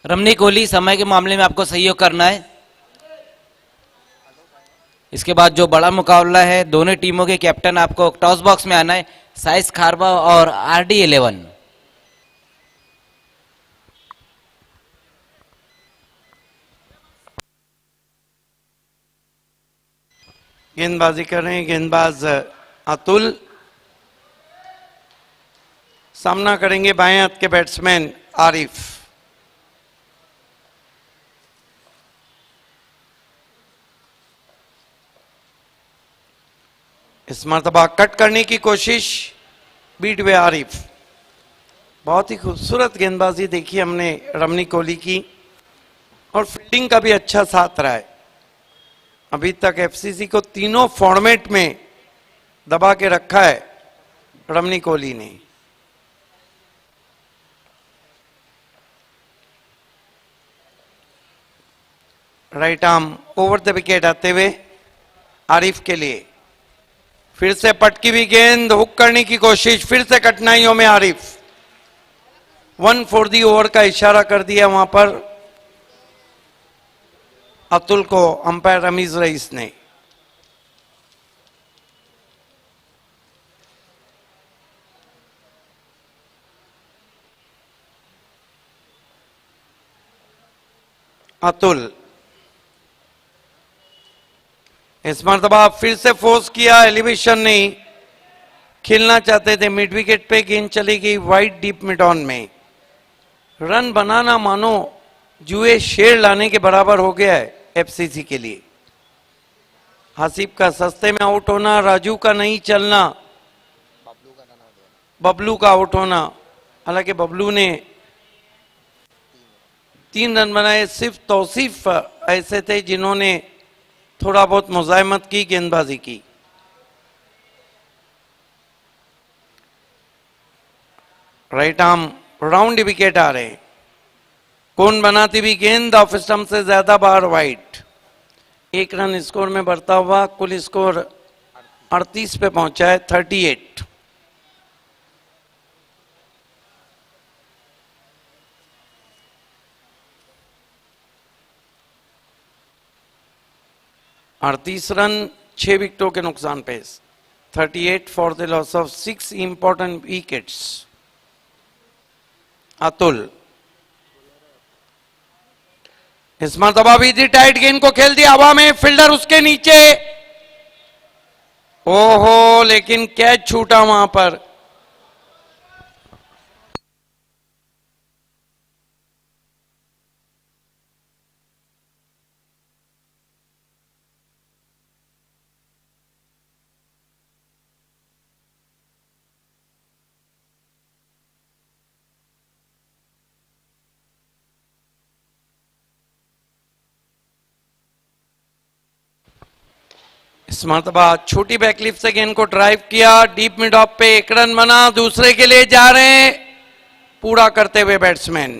रमनी कोहली, समय के मामले में आपको सहयोग करना है। इसके बाद जो बड़ा मुकाबला है, दोनों टीमों के कैप्टन आपको टॉस बॉक्स में आना है, साइस खारवा और RD 11। गेंदबाजी कर रहे हैं गेंदबाज अतुल। सामना करेंगे बाएं हाथ के बैट्समैन आरिफ। इस मरतबा कट करने की कोशिश, बीट हुए आरिफ। बहुत ही खूबसूरत गेंदबाजी देखी हमने रमनी कोहली की, और फील्डिंग का भी अच्छा साथ रहा है। अभी तक FCC को तीनों फॉर्मेट में दबा के रखा है रमनी कोहली ने। Right arm over the wicket आते हुए आरिफ के लिए, फिर से पटकी हुई गेंद, हुक करने की कोशिश, फिर से कठिनाइयों में आरिफ। 1 for the ओवर का इशारा कर दिया वहां पर अतुल को अंपायर रमीज रईस ने। अतुल इस मरतबा फिर से फोर्स किया, एलिवेशन नहीं, खेलना चाहते थे मिड विकेट पे, गेंद चली गई वाइड डीप मिड ऑन में। रन बनाना मानो जुए शेर लाने के बराबर हो गया है FCC के लिए। हसीब का सस्ते में आउट होना, राजू का नहीं चलना, बबलू का आउट होना। हालांकि बबलू ने 3 रन बनाए, सिर्फ तौसीफ ऐसे थे जिन्होंने थोड़ा बहुत मुजाहिमत की, गेंदबाजी की। राइट आर्म राउंड विकेट आ रहे हैं। कौन बनाती भी गेंद ऑफ स्टंप से ज्यादा बार वाइड। एक रन स्कोर में बढ़ता हुआ कुल स्कोर 38 पे पहुंचा है, 38। अड़तीस रन 6 विकेटों के नुकसान पे, 38 for the loss of 6 important wickets. Atul इस मरतबा भी थी टाइट गेंद को खेल दिया हवा में, फील्डर उसके नीचे, ओहो लेकिन कैच छूटा वहां पर। इस मरतबा छोटी बैकलिफ से गेंद को ड्राइव किया, डीप मिड ऑफ पे 1 रन बना, दूसरे के लिए जा रहे हैं पूरा करते हुए बैट्समैन।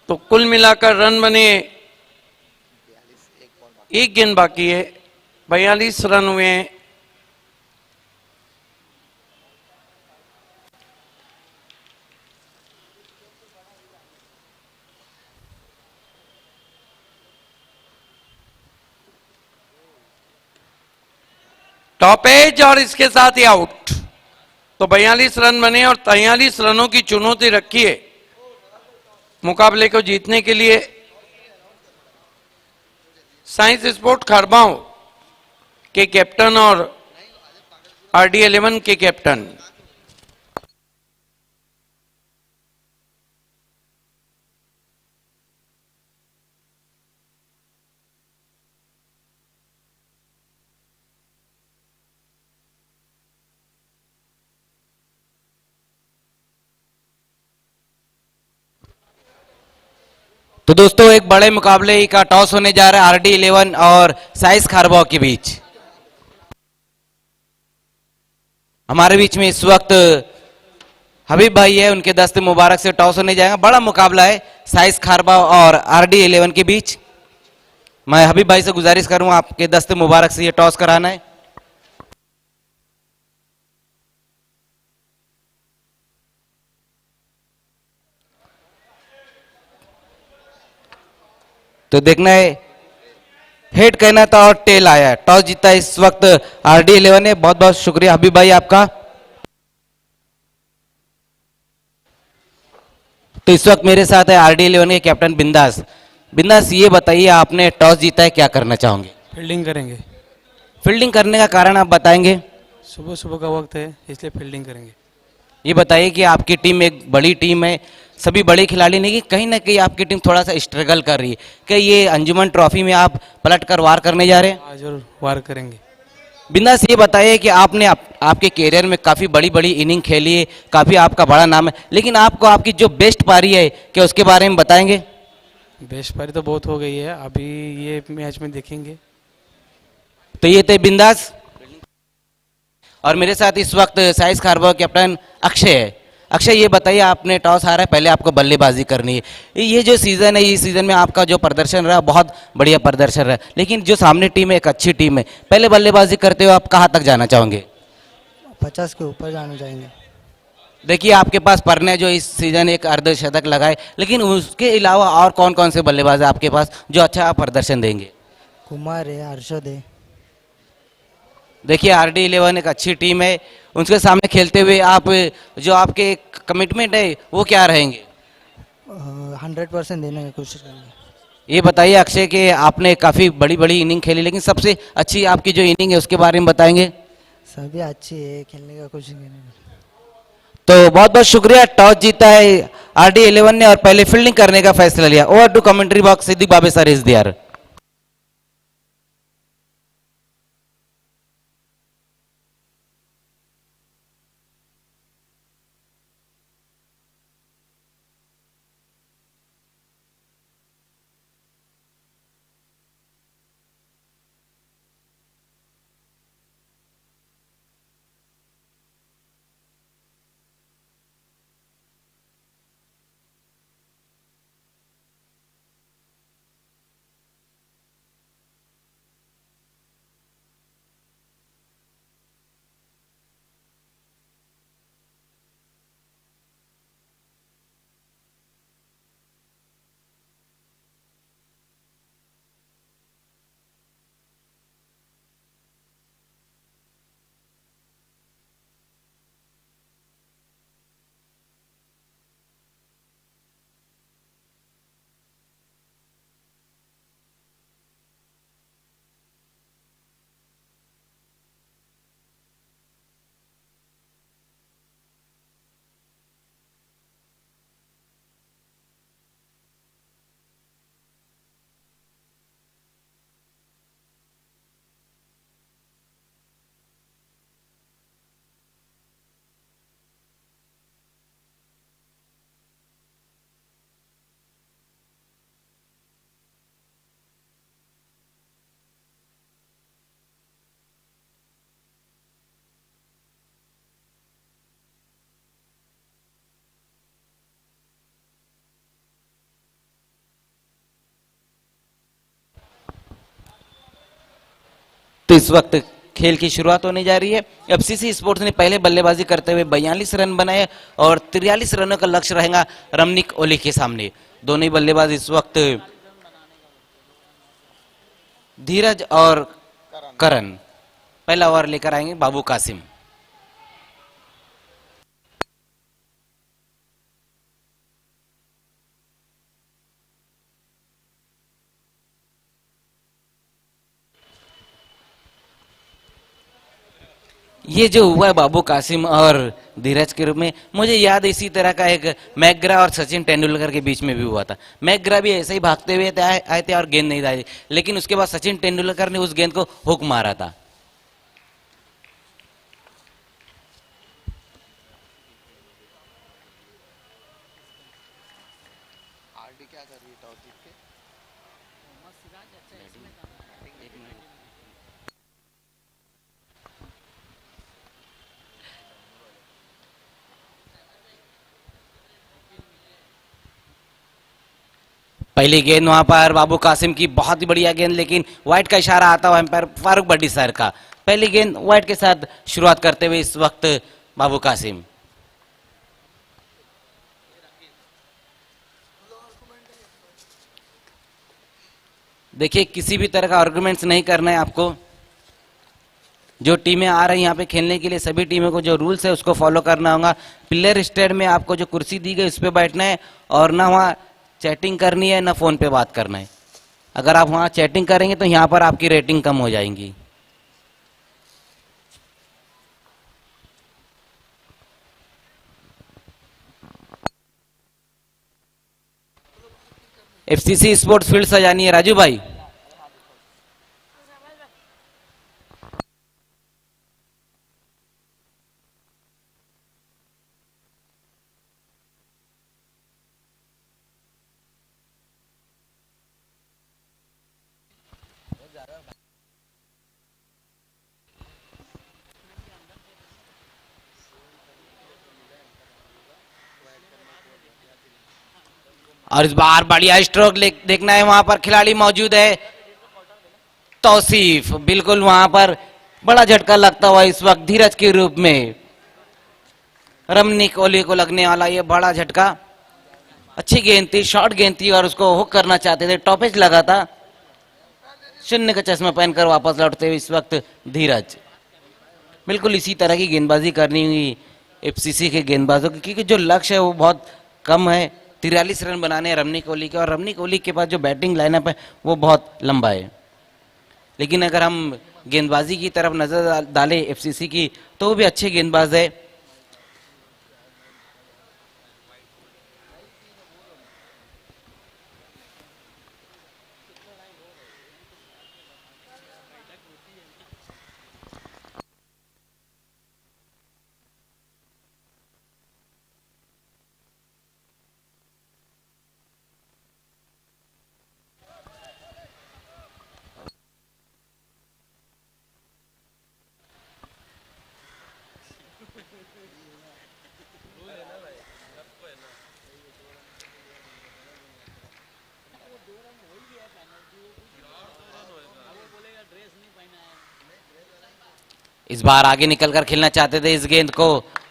तो कुल मिलाकर रन बने, एक गेंद बाकी है, 42 रन हुए हैं। टॉप एज और इसके साथ ही आउट। तो 42 रन बने और 43 रनों की चुनौती रखी है मुकाबले को जीतने के लिए। साइंस स्पोर्ट खरबाओं के कैप्टन और RD11 के कैप्टन तो दोस्तों एक बड़े मुकाबले का टॉस होने जा रहा है RD11 और साइस खारबाव के बीच। हमारे बीच में इस वक्त हबीब भाई है, उनके दस्ते मुबारक से टॉस होने जाएगा। बड़ा मुकाबला है साइस खारबाव और RD11 के बीच। मैं हबीब भाई से गुजारिश करूंगा आपके दस्ते मुबारक से ये टॉस कराना है। तो देखना है हेड कहना था और टेल आया, टॉस जीता इस वक्त RD11 ने। बहुत बहुत शुक्रिया हबीब भाई आपका। तो इस वक्त मेरे साथ है RD11 के कैप्टन बिंदास। बिंदास ये बताइए आपने टॉस जीता है, क्या करना चाहोगे? फील्डिंग करेंगे। फील्डिंग करने का कारण आप बताएंगे? सुबह सुबह का वक्त है इसलिए फील्डिंग करेंगे। ये बताइए कि आपकी टीम एक बड़ी टीम है, सभी बड़े खिलाड़ी नहीं, कहीं ना कहीं आपकी टीम थोड़ा सा स्ट्रगल कर रही है, क्या ये अंजुमन ट्रॉफी में आप पलट कर वार करने जा रहे हैं? आज और वार करेंगे। बिंदास ये बताइए कि आपने आपके कैरियर में काफ़ी बड़ी बड़ी इनिंग खेली है, काफ़ी आपका बड़ा नाम है, लेकिन आपको आपकी जो बेस्ट पारी है क्या उसके बारे में बताएंगे? बेस्ट पारी तो बहुत हो गई है, अभी ये मैच में देखेंगे। तो ये थे बिंदास और मेरे साथ इस वक्त साइस खारबाव कैप्टन अक्षय है। अक्षय ये बताइए आपने टॉस हारा है, पहले आपको बल्लेबाजी करनी है। ये जो सीज़न है, इस सीज़न में आपका जो प्रदर्शन रहा बहुत बढ़िया प्रदर्शन रहा, लेकिन जो सामने टीम है एक अच्छी टीम है, पहले बल्लेबाजी करते हुए आप कहाँ तक जाना चाहोगे? 50 के ऊपर जाना चाहेंगे। देखिए आपके पास परने जो इस सीज़न एक अर्धशतक लगाए, लेकिन उसके अलावा और कौन कौन से बल्लेबाज है आपके पास जो अच्छा प्रदर्शन देंगे? कुमार है, हर्षद है। देखिए RD11 एक अच्छी टीम है, उनके सामने खेलते हुए आप जो आपके कमिटमेंट है वो क्या रहेंगे? 100% देने की कोशिश करेंगे। ये बताइए अक्षय कि आपने काफ़ी बड़ी बड़ी इनिंग खेली, लेकिन सबसे अच्छी आपकी जो इनिंग है उसके बारे में बताएंगे? सभी अच्छी है, खेलने का कोशिश करेंगे। तो बहुत बहुत शुक्रिया। टॉस जीता है RD11 ने और पहले फील्डिंग करने का फैसला लिया। Over to commentary box, Siddique Babe sir is there. इस वक्त खेल की शुरुआत होने जा रही है। एफसीसी स्पोर्ट्स ने पहले बल्लेबाजी करते हुए 42 रन बनाए और 43 रनों का लक्ष्य रहेगा रमनिक ओली के सामने। दोनों ही बल्लेबाज इस वक्त धीरज और करण पहला ओवर लेकर आएंगे बाबू कासिम। ये जो हुआ है बाबू कासिम और धीरज के रूप में, मुझे याद है इसी तरह का एक मैकग्रा और सचिन तेंदुलकर के बीच में भी हुआ था। मैकग्रा भी ऐसे ही भागते हुए आए थे और गेंद नहीं आई, लेकिन उसके बाद सचिन तेंदुलकर ने उस गेंद को हुक मारा था। पहली गेंद वहां पर बाबू कासिम की बहुत ही बढ़िया गेंद, लेकिन व्हाइट का इशारा आता हुआ एम्पायर फारूक बड्डी सर का। पहली गेंद व्हाइट के साथ शुरुआत करते हुए इस वक्त बाबू कासिम। देखिए किसी भी तरह का आर्गुमेंट्स नहीं करना है आपको। जो टीमें आ रही हैं यहाँ पे खेलने के लिए, सभी टीमों को जो रूल्स है उसको फॉलो करना होगा। प्लेयर स्टेड में आपको जो कुर्सी दी गई उस पर बैठना है और ना वहाँ चैटिंग करनी है ना फोन पे बात करना है। अगर आप वहां चैटिंग करेंगे तो यहां पर आपकी रेटिंग कम हो जाएंगी। एफसीसी स्पोर्ट्स फील्ड सजानी है राजू भाई। और इस बार बढ़िया स्ट्रोक देखना है, वहां पर खिलाड़ी मौजूद है तौसीफ। बिल्कुल वहां पर बड़ा झटका लगता हुआ इस वक्त धीरज के रूप में रमनिक ओली को लगने वाला ये बड़ा झटका। अच्छी गेंद थी, शॉर्ट गेंद थी और उसको हुक करना चाहते थे, टॉपेज लगा था। शून्य का चश्मा पहनकर वापस लौटते हुए इस वक्त धीरज। बिल्कुल इसी तरह की गेंदबाजी करनी हुई एफसीसी के गेंदबाजों की, क्योंकि जो लक्ष्य है वो बहुत कम है। 43 रन बनाने हैं रमनिक ओली के, और रमनिक ओली के पास जो बैटिंग लाइनअप है वो बहुत लंबा है। लेकिन अगर हम गेंदबाजी की तरफ नजर डालें एफसीसी की, तो वो भी अच्छे गेंदबाज है। इस बार आगे निकलकर खेलना चाहते थे इस गेंद को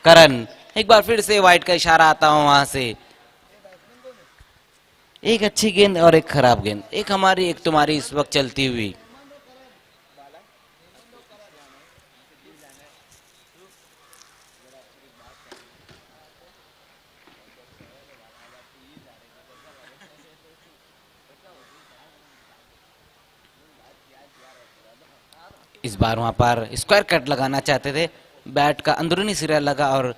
करण। एक बार फिर से व्हाइट का इशारा आता हो वहां से। एक अच्छी गेंद और एक खराब गेंद, एक हमारी एक तुम्हारी इस वक्त चलती हुई। इस बार वहां पर स्क्वायर कट लगाना चाहते थे, बैट का अंदरूनी सिरा लगा और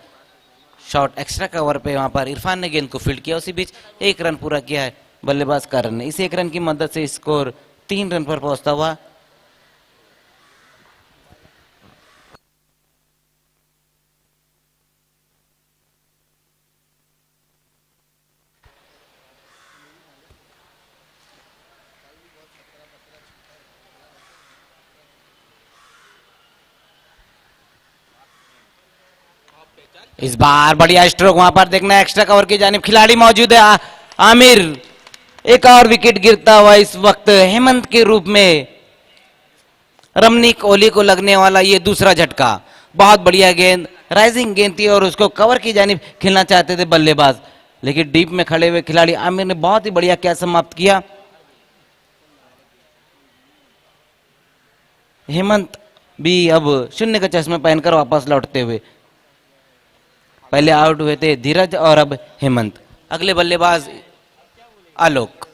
शॉट एक्स्ट्रा कवर पे वहां पर इरफान ने गेंद को फील्ड किया। उसी बीच एक रन पूरा किया है बल्लेबाज करण ने। इस एक रन की मदद से स्कोर 3 रन पर पहुंचता हुआ। इस बार बढ़िया स्ट्रोक वहां पर देखना है, एक्स्ट्रा कवर की जानिब खिलाड़ी मौजूद है आमिर। एक और विकेट गिरता हुआ इस वक्त हेमंत के रूप में। रमनी कोहली को लगने वाला ये दूसरा झटका, बहुत बढ़िया गेंद, राइजिंग गेंद थी और उसको कवर की जानिब खेलना चाहते थे बल्लेबाज, लेकिन डीप में खड़े हुए खिलाड़ी आमिर ने बहुत ही बढ़िया क्या समाप्त किया। हेमंत भी अब शून्य का चश्मा पहनकर वापस लौटते हुए, पहले आउट हुए थे धीरज और अब हेमंत। अगले बल्लेबाज आलोक।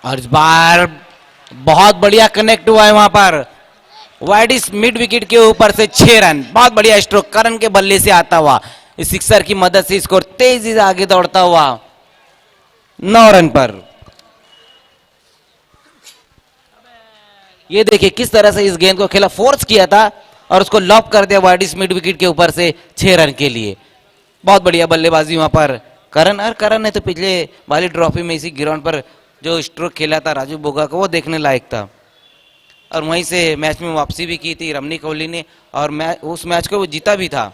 और इस बार बहुत बढ़िया कनेक्ट हुआ है वहां पर, वाइडिस मिड विकेट के ऊपर से 6 रन, बहुत बढ़िया स्ट्रोक करण के बल्ले से आता हुआ, इस सिक्सर की मदद से स्कोर तेजी से आगे दौड़ता हुआ 9 रन पर। ये देखिए किस तरह से इस गेंद को खेला, फोर्स किया था और उसको लॉक कर दिया वाइडिस मिड विकेट के ऊपर से 6 रन के लिए। बहुत बढ़िया बल्लेबाजी वहां पर करण, और करण ने तो पिछले वाली ट्रॉफी में इसी ग्राउंड पर जो स्ट्रोक खेला था राजू बोगा को, वो देखने लायक था, और वहीं से मैच में वापसी भी की थी रमनी कोहली ने, और उस मैच को वो जीता भी था।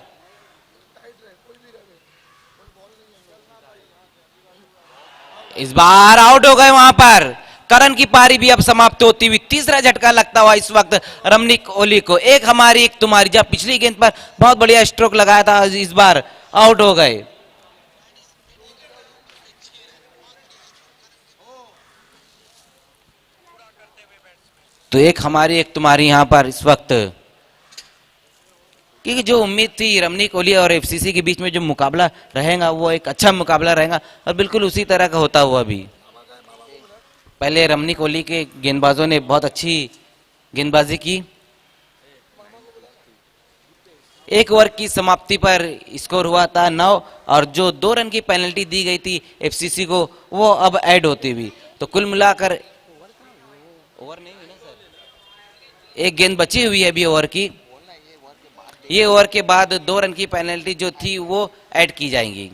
इस बार आउट हो गए वहां पर, करण की पारी भी अब समाप्त होती हुई, तीसरा झटका लगता हुआ इस वक्त रमनी कोहली को, एक हमारी एक तुम्हारी। जब पिछली गेंद पर बहुत बढ़िया स्ट्रोक लगाया था, इस बार आउट हो गए। तो एक हमारी एक तुम्हारी यहां पर इस वक्त, क्योंकि जो उम्मीद थी रमनी कोहली और एफसीसी के बीच में जो मुकाबला रहेगा वो एक अच्छा मुकाबला रहेगा, और बिल्कुल उसी तरह का होता हुआ भी। पहले रमनी कोहली के गेंदबाजों ने बहुत अच्छी गेंदबाजी की, एक ओवर की समाप्ति पर स्कोर हुआ था 9, और जो 2 रन की पेनल्टी दी गई थी एफसीसी को वो अब ऐड होती हुई, तो कुल मिलाकर ओवर नहीं हुई ना सर, एक गेंद बची हुई है अभी ओवर की, ये ओवर के बाद 2 रन की पेनल्टी जो थी वो ऐड की जाएंगी।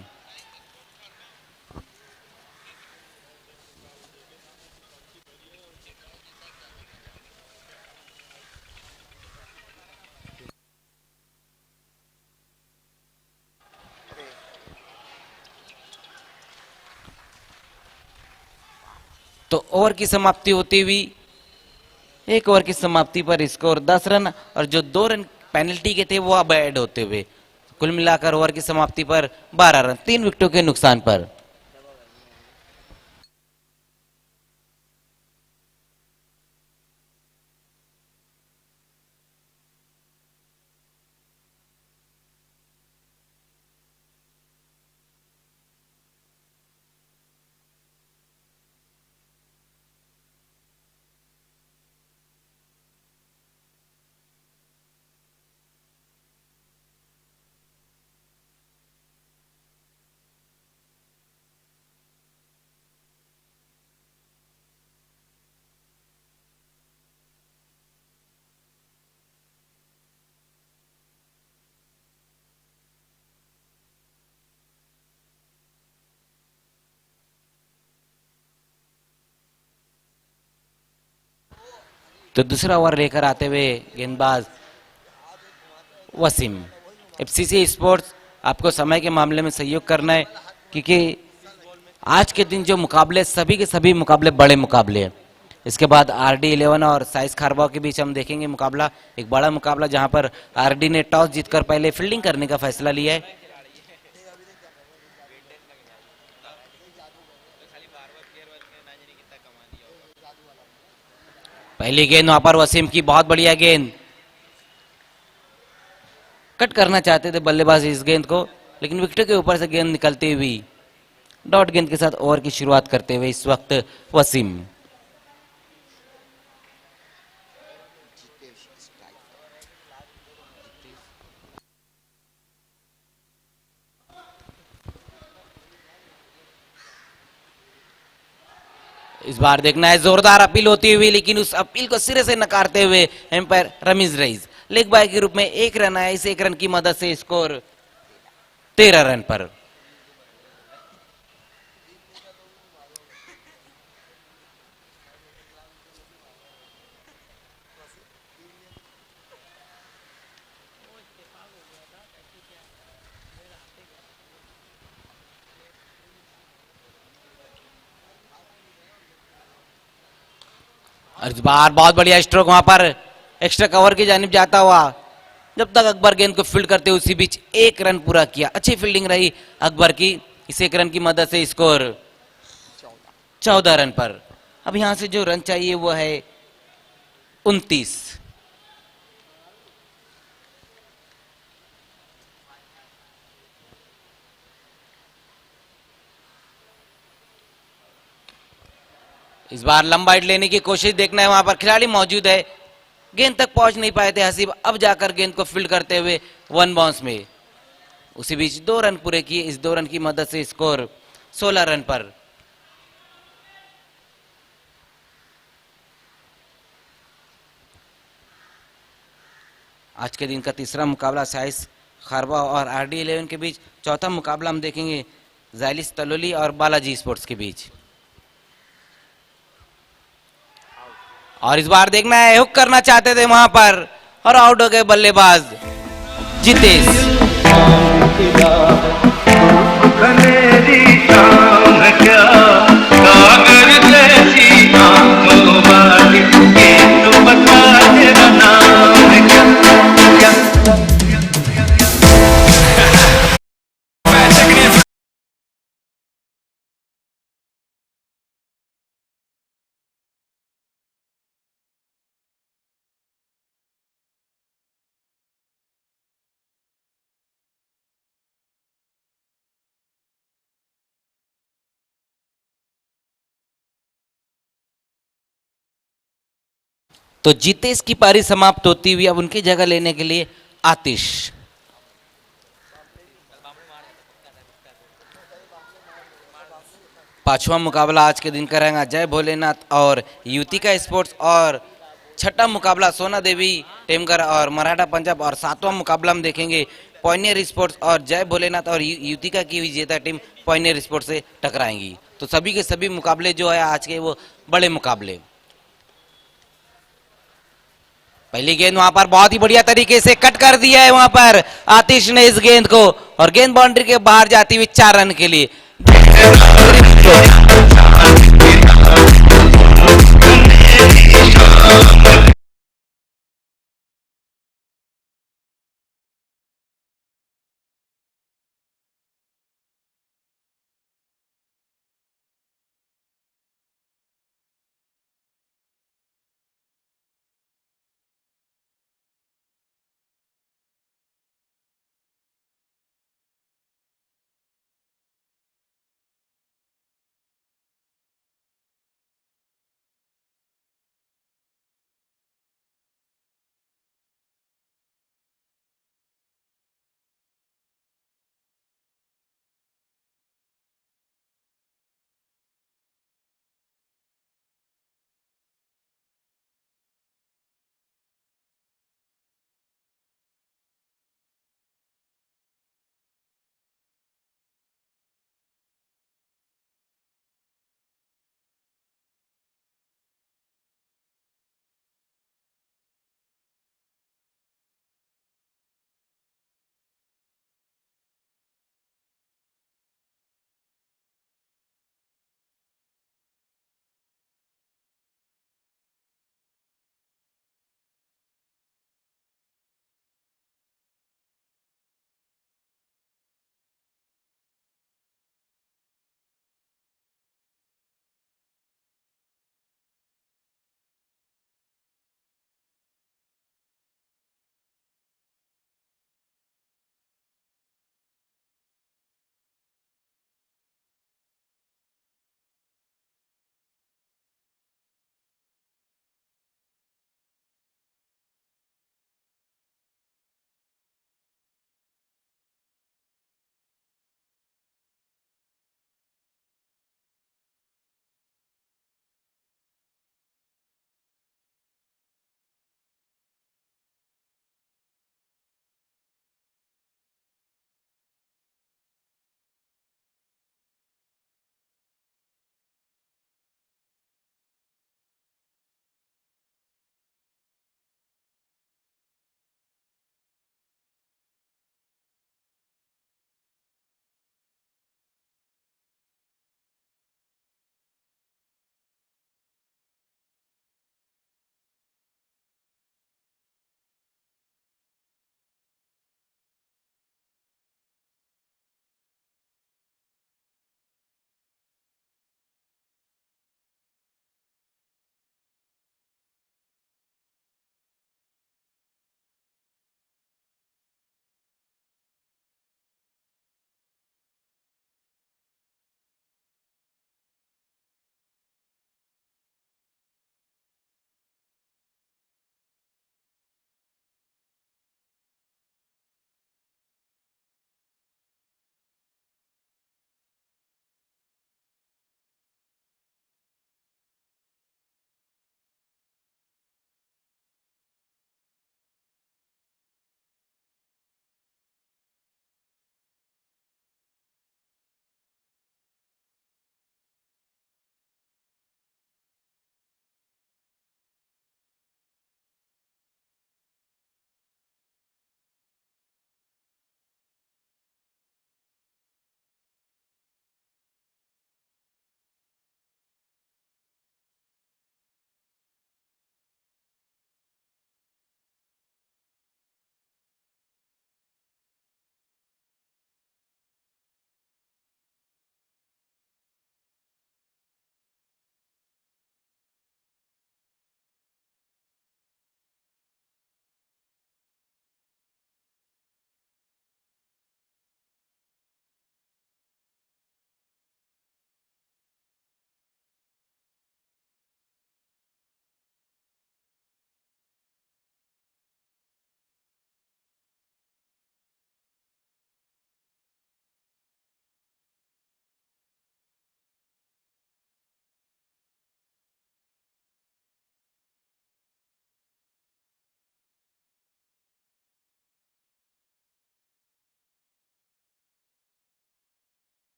तो ओवर की समाप्ति होती हुई, एक ओवर की समाप्ति पर स्कोर 10 रन, और जो 2 रन पेनल्टी के थे वो अब ऐड होते हुए, कुल मिलाकर ओवर की समाप्ति पर 12 रन, 3 विकेटों के नुकसान पर। तो दूसरा ओवर लेकर आते हुए गेंदबाज वसीम। एफसीसी स्पोर्ट्स आपको समय के मामले में सहयोग करना है, क्योंकि आज के दिन जो मुकाबले सभी के सभी मुकाबले बड़े मुकाबले हैं। इसके बाद RD11 और साइस खारबाव के बीच हम देखेंगे मुकाबला, एक बड़ा मुकाबला जहां पर RD ने टॉस जीतकर पहले फील्डिंग करने का फैसला लिया है। पहली गेंद वहां पर वसीम की, बहुत बढ़िया गेंद, कट करना चाहते थे बल्लेबाज इस गेंद को, लेकिन विकेट के ऊपर से गेंद निकलती हुई, डॉट गेंद के साथ ओवर की शुरुआत करते हुए इस वक्त वसीम। इस बार देखना है, जोरदार अपील होती हुई, लेकिन उस अपील को सिरे से नकारते हुए empire Ramiz rice. Leg bye के रूप में 1 रन आया, इस 1 रन की मदद से स्कोर 13 रन पर। और इस बार बहुत बढ़िया स्ट्रोक वहां पर एक्स्ट्रा कवर की जानिब जाता हुआ, जब तक अकबर गेंद को फील्ड करते उसी बीच 1 रन पूरा किया। अच्छी फील्डिंग रही अकबर की, इस 1 रन की मदद से स्कोर 14 रन पर। अब यहां से जो रन चाहिए वो है 29। इस बार लंबा हिट लेने की कोशिश, देखना है वहां पर खिलाड़ी मौजूद है, गेंद तक पहुंच नहीं पाए थे हसीब, अब जाकर गेंद को फील्ड करते हुए 1 बाउंस में उसी बीच 2 रन पूरे किए। इस 2 रन की मदद से स्कोर 16 रन पर। आज के दिन का तीसरा मुकाबला साइस खारबा और RD11 के बीच, चौथा मुकाबला हम देखेंगे जायलिस तलोली और बालाजी स्पोर्ट्स के बीच। और इस बार देखना है, हुक करना चाहते थे वहां पर और आउट हो गए बल्लेबाज जितेश। तो जितेश की पारी समाप्त होती हुई अब उनकी जगह लेने के लिए आतिश। पांचवा मुकाबला आज के दिन का रहेगा जय भोलेनाथ और युतिका स्पोर्ट्स, और छठा मुकाबला सोना देवी टेमगर और मराठा पंजाब, और सातवां मुकाबला हम देखेंगे पॉइनियर स्पोर्ट्स और जय भोलेनाथ और युतिका की विजेता टीम पॉइनियर स्पोर्ट्स से टकराएंगी। तो सभी के सभी मुकाबले जो है आज के वो बड़े मुकाबले। पहली गेंद वहां पर बहुत ही बढ़िया तरीके से कट कर दिया है वहां पर आतिश ने इस गेंद को, और गेंद बाउंड्री के बाहर जाती हुई 4 रन के लिए।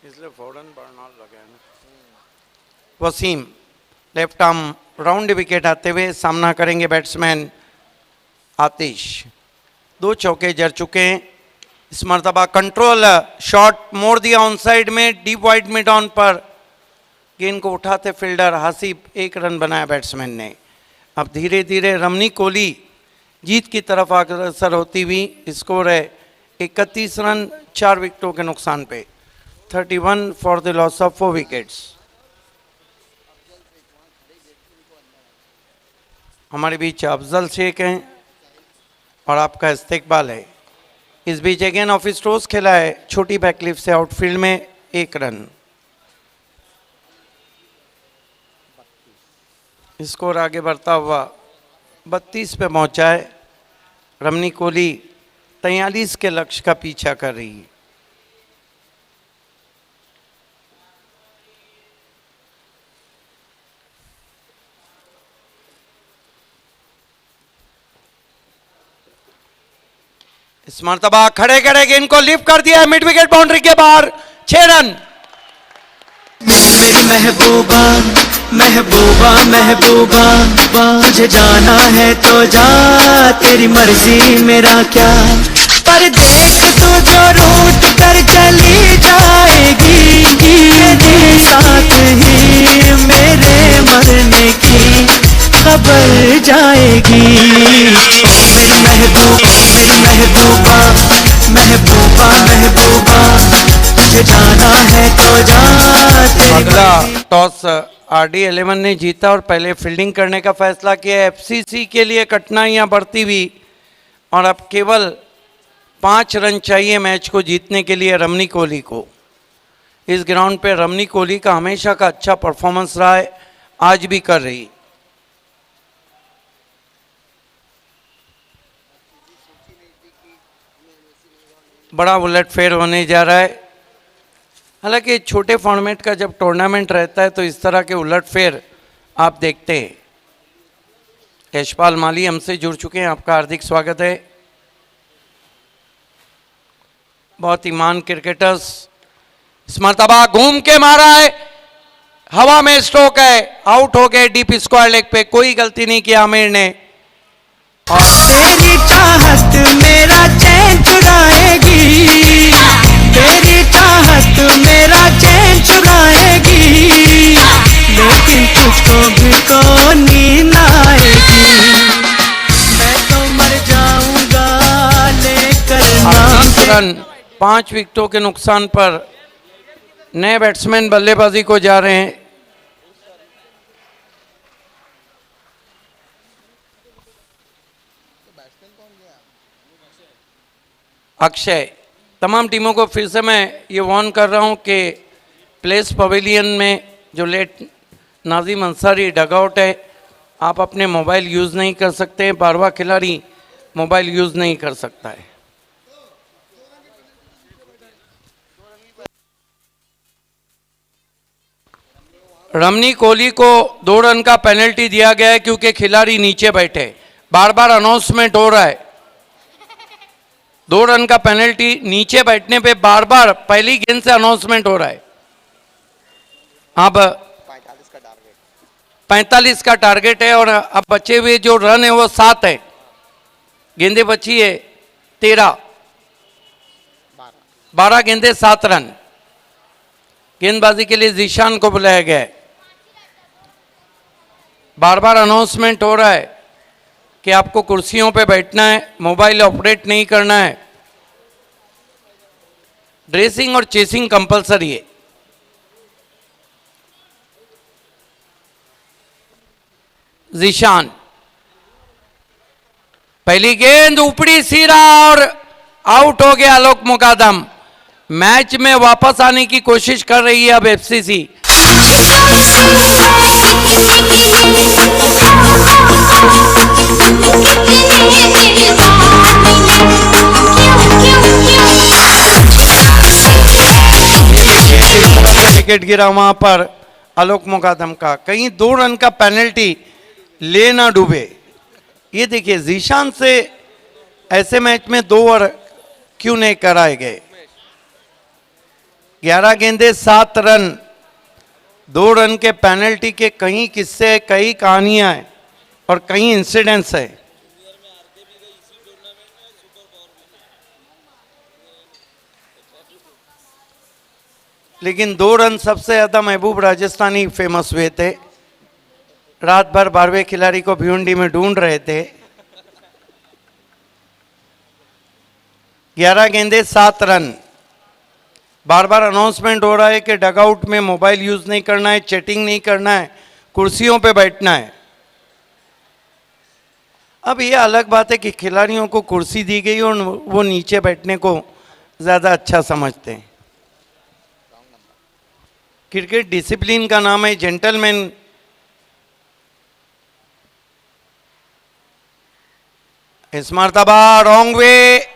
इसलिए फौरन बर्नॉल लगे हैं ना। Wasim left arm round wicket आते हुए सामना करेंगे बैट्समैन आतिश। 2 चौके जड़ चुके हैं। इस मरतबा कंट्रोल शॉट मोड़ दिया ऑन साइड में, डीप वाइड मिड ऑन पर गेंद को उठाते फील्डर हासिब 1 रन बनाया बैट्समैन ने। अब धीरे धीरे रमनी कोहली जीत की तरफ अग्रसर होती हुई। स्कोर है 31 रन 4 विकेटों के नुकसान पे, 31 for the loss of 4 wickets. हमारे बीच अफजल शेख हैं और आपका इस्तेकबाल है। इस बीच अगेन ऑफिस स्ट्रोक्स खेला है छोटी बैकलिफ से आउटफील्ड में 1 रन। स्कोर आगे बढ़ता हुआ 32 पे पहुंचा है। रमनी कोहली 43 के लक्ष्य का पीछा कर रही है। इस मरतबा खड़े खड़े गेंद को लिफ्ट कर दिया मिड विकेट बाउंड्री के बाहर, 6 रन। मेरी महबूबा महबूबा महबूबा, तुझे जाना है तो जा, तेरी मर्जी मेरा क्या। पर देख तू जो रूठ कर चली जाएगी, तेरे साथ ही मेरे मरने की खबर जाएगी। ओ मेरी महबूबा मेरी महबूबा महबूबा महबूबा, तुझे जाना है तो जा। अगला टॉस RD11 ने जीता और पहले फील्डिंग करने का फैसला किया। FCC के लिए कठिनाइयां बढ़ती हुई और अब केवल 5 रन चाहिए मैच को जीतने के लिए रमनी कोहली को। इस ग्राउंड पे रमनी कोहली का हमेशा का अच्छा परफॉर्मेंस रहा है, आज भी कर रही। बड़ा उलटफेर होने जा रहा है। हालांकि छोटे फॉर्मेट का जब टूर्नामेंट रहता है तो इस तरह के उलटफेर आप देखते हैं। यशपाल माली हमसे जुड़ चुके हैं, आपका हार्दिक स्वागत है। बहुत ईमान क्रिकेटर्स। इस मरतबा घूम के मारा है, हवा में स्ट्रोक है, आउट हो गए डीप स्क्वायर लेग पे, कोई गलती नहीं किया आमिर ने। और तेरी चाहत मेरा चैन चुराएगी, तेरी चाहत मेरा चैन चुराएगी, लेकिन तुझको भी तो नींद आएगी। मैं तो मर जाऊंगा लेकर नाम 30 रन 5 विकेटों के नुकसान पर नए बैट्समैन बल्लेबाजी को जा रहे हैं। अक्षय। तमाम टीमों को फिर से मैं ये वार्न कर रहा हूँ कि प्लेस पवेलियन में जो लेट नाजिम अंसारी डगआउट है, आप अपने मोबाइल यूज़ नहीं कर सकते हैं। 12वां खिलाड़ी मोबाइल यूज़ नहीं कर सकता है। रमनी कोहली को 2 रन का पेनल्टी दिया गया है क्योंकि खिलाड़ी नीचे बैठे। बार बार अनाउंसमेंट हो रहा है, 2 रन का पेनल्टी नीचे बैठने पे बार बार पहली गेंद से अनाउंसमेंट हो रहा है। अब 45 का टारगेट है और अब बचे हुए जो रन है वो 7 है। गेंदे बची है 13, 12 गेंदे 7 रन। गेंदबाजी के लिए जीशान को बुलाया गया है। बार बार अनाउंसमेंट हो रहा है कि आपको कुर्सियों पे बैठना है, मोबाइल ऑपरेट नहीं करना है। ड्रेसिंग और चेसिंग कंपलसरी है। जीशान पहली गेंद ऊपरी सिरा और आउट हो गया आलोक मुकादम। मैच में वापस आने की कोशिश कर रही है अब FCC। विकेट गिरा वहां पर आलोक मुकादम का। कहीं 2 रन का पेनल्टी ले ना डूबे। ये देखिए जीशान से ऐसे मैच में 2 ओवर क्यों नहीं कराए गए। 11 गेंदे 7 रन, 2 रन के पेनल्टी के कई किस्से, कई कहानियां हैं और कई इंसिडेंट्स है। लेकिन 2 रन सबसे ज्यादा महबूब राजस्थानी फेमस हुए थे। रात भर 12वें खिलाड़ी को भिवंडी में ढूंढ रहे थे। 11 गेंदे 7 रन। बार बार अनाउंसमेंट हो रहा है कि डगआउट में मोबाइल यूज नहीं करना है, चैटिंग नहीं करना है, कुर्सियों पे बैठना है। अब ये अलग बात है कि खिलाड़ियों को कुर्सी दी गई और वो नीचे बैठने को ज्यादा अच्छा समझते हैं। क्रिकेट डिसिप्लिन का नाम है, जेंटलमैन। इस मर्तबा रॉन्ग वे,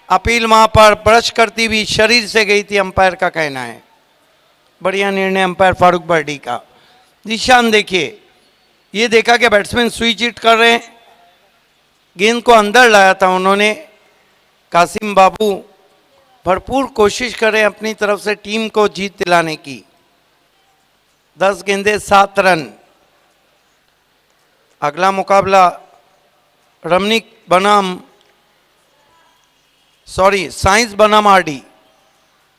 अपील वहां पर ब्रश करती हुई शरीर से गई थी, अंपायर का कहना है। बढ़िया निर्णय अंपायर फारूक बर्डी का। निशान देखिए, ये देखा कि बैट्समैन स्विच हिट कर रहे हैं, गेंद को अंदर लाया था उन्होंने। कासिम बाबू भरपूर कोशिश करें अपनी तरफ से टीम को जीत दिलाने की। 10 गेंदे 7 रन। अगला मुकाबला रमनिक बनाम साइंस बनाम आरडी।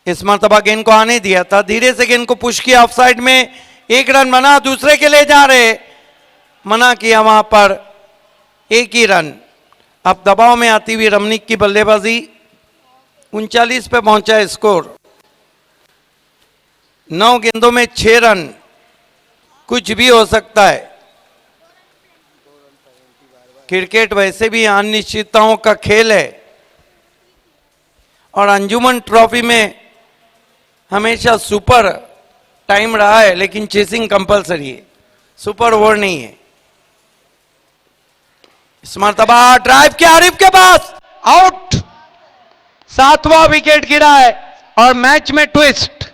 इस मर्तबा गेंद को आने दिया था, धीरे से गेंद को पुश किया, ऑफ साइड में 1 रन बना, दूसरे के ले जा रहे, मना किया वहां पर, 1 ही रन। अब दबाव में आती हुई रमनिक की बल्लेबाजी, 39 पे पहुंचा है स्कोर। 9 गेंदों में 6 रन, कुछ भी हो सकता है। क्रिकेट वैसे भी अनिश्चितताओं का खेल है और अंजुमन ट्रॉफी में हमेशा सुपर टाइम रहा है, लेकिन चेसिंग कंपलसरी है, सुपर ओवर नहीं है। इस मर्तबा ड्राइव के आरिफ के पास आउट, 7वां विकेट गिरा है और मैच में ट्विस्ट।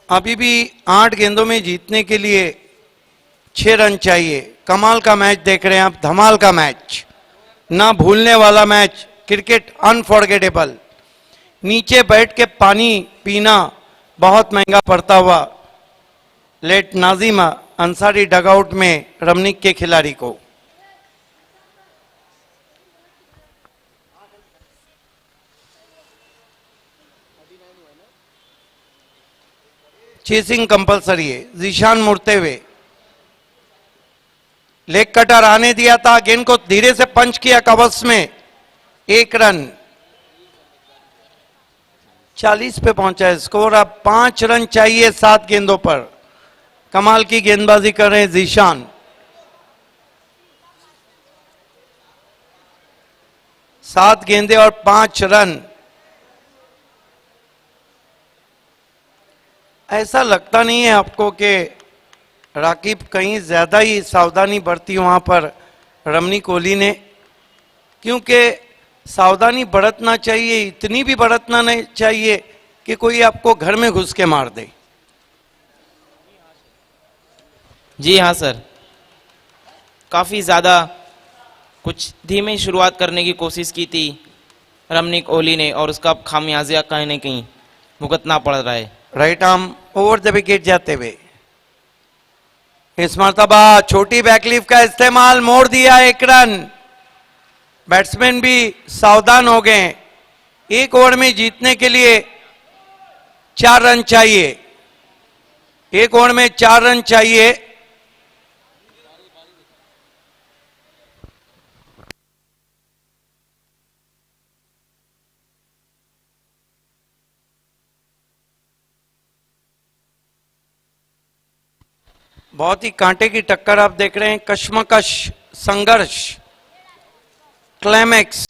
अभी भी 8 गेंदों में जीतने के लिए 6 रन चाहिए। कमाल का मैच देख रहे हैं आप, धमाल का मैच, ना भूलने वाला मैच, क्रिकेट अनफॉरगेटेबल। नीचे बैठ के पानी पीना बहुत महंगा पड़ता हुआ लेट नाजिम अंसारी डगआउट में रमनिक के खिलाड़ी को। चेसिंग कंपलसरी है। जीशान मुड़ते हुए लेग कटर आने दिया था, गेंद को धीरे से पंच किया कवच में, 1 रन। 40 पे पहुंचा है स्कोर। अब 5 रन चाहिए 7 गेंदों पर। कमाल की गेंदबाजी कर रहे हैं जीशान। 7 गेंदे और 5 रन। ऐसा लगता नहीं है आपको कि राकिब कहीं ज्यादा ही सावधानी बरती वहां पर रमनी कोहली ने? क्योंकि सावधानी बरतना चाहिए, इतनी भी बरतना नहीं चाहिए कि कोई आपको घर में घुस के मार दे। जी हाँ सर, काफ़ी ज़्यादा कुछ धीमे शुरुआत करने की कोशिश की थी रमनी कोहली ने और उसका खामियाजा कहीं न कहीं भुगतना पड़ रहा है। Right arm over the wicket जाते हुए इस मर्तबा छोटी बैकलीफ का इस्तेमाल, मोड़ दिया, 1 रन। बैट्समैन भी सावधान हो गए। 1 ओवर में जीतने के लिए 4 रन चाहिए। 1 ओवर में 4 रन चाहिए। बहुत ही कांटे की टक्कर आप देख रहे हैं, कश्मकश, संघर्ष, क्लाइमैक्स,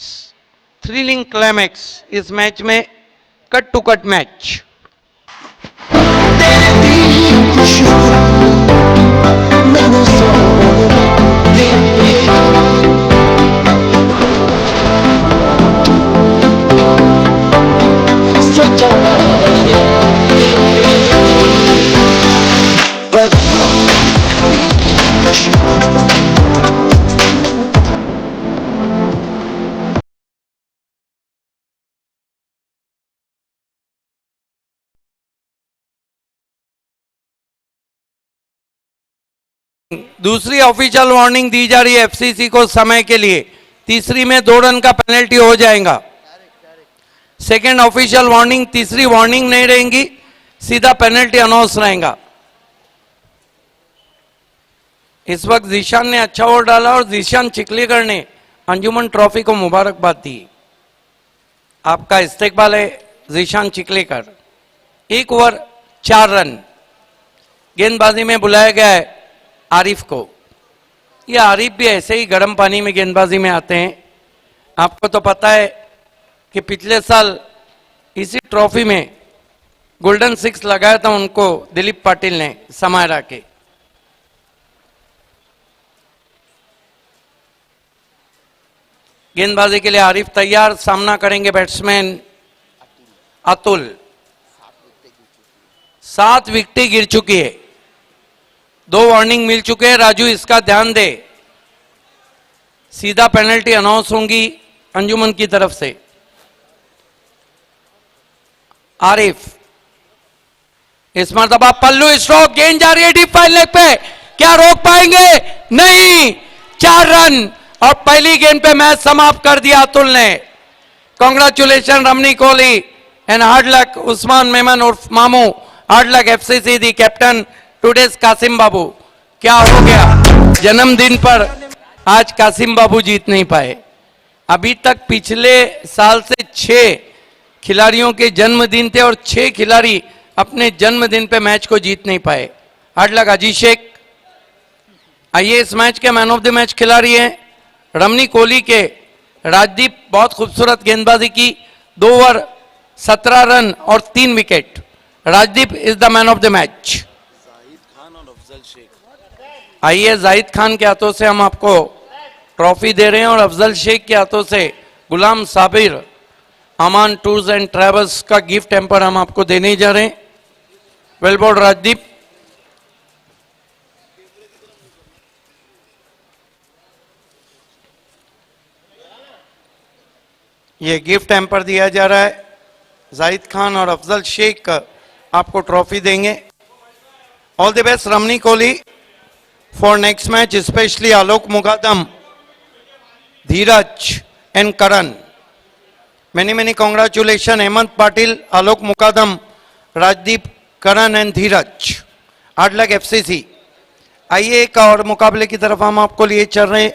थ्रिलिंग क्लाइमैक्स इस मैच में, कट टू कट मैच। दूसरी ऑफिशियल वार्निंग दी जा रही है एफसीसी को समय के लिए, तीसरी में 2 रन का पेनल्टी हो जाएगा। सेकेंड ऑफिशियल वार्निंग, तीसरी वार्निंग नहीं रहेगी, सीधा पेनल्टी अनाउंस रहेगा। इस वक्त जीशान ने अच्छा ओवर डाला और जीशान चिखलीकर ने अंजुमन ट्रॉफी को मुबारकबाद दी। आपका इस्तेकबाल है जीशान चिखलीकर। 1 ओवर 4 रन, गेंदबाजी में बुलाया गया है आरिफ को। ये आरिफ भी ऐसे ही गर्म पानी में गेंदबाजी में आते हैं। आपको तो पता है कि पिछले साल इसी ट्रॉफी में गोल्डन 6 लगाया था उनको दिलीप पाटिल ने समायरा के। गेंदबाजी के लिए आरिफ तैयार, सामना करेंगे बैट्समैन अतुल। 7 विकेटें गिर चुकी है, 2 वार्निंग मिल चुके हैं। राजू इसका ध्यान दे, सीधा पेनल्टी अनाउंस होंगी अंजुमन की तरफ से। आरिफ इस मरतबा पल्लू स्ट्रोक, गेंद जा रही है डीप फाइन लेग पे, क्या रोक पाएंगे? नहीं, 4 रन और पहली गेंद पे मैच समाप्त कर दिया अतुल ने। Congratulation Ramani Kohli and hard luck Usman Memon उर्फ मामू, हार्ड लक एफसीसी दी कैप्टन टुडेस कासिम बाबू। क्या हो गया? जन्मदिन पर आज कासिम बाबू जीत नहीं पाए। अभी तक पिछले साल से 6 खिलाड़ियों के जन्मदिन थे और 6 खिलाड़ी अपने जन्मदिन पे मैच को जीत नहीं पाए। Hard luck Ajit Shaikh. आइए, इस मैच के मैन ऑफ द मैच खिलाड़ी हैं रमनी कोहली के राजदीप। बहुत खूबसूरत गेंदबाजी की, 2 ओवर 17 रन और 3 wicket. Rajdeep is the man of the match. आइए, जाहिद खान के हाथों से हम आपको ट्रॉफी दे रहे हैं और अफजल शेख के हाथों से Ghulam Sabir Aman tours and travels का गिफ्ट हैम्पर हम आपको देने जा रहे हैं। Well bowled Rajdeep. ये गिफ्ट हैम्पर दिया जा रहा है, जाहिद खान और अफजल शेख आपको ट्रॉफी देंगे। All the best Ramani Kohli for next match, specially Alok Mukadam, Dheeraj and Karan. Many congratulation Hemant Patil, Alok Mukadam, Rajdeep, Karan and Dheeraj. Hard luck FCC. आइए, एक और मुकाबले की तरफ हम आपको लिए चल रहे हैं,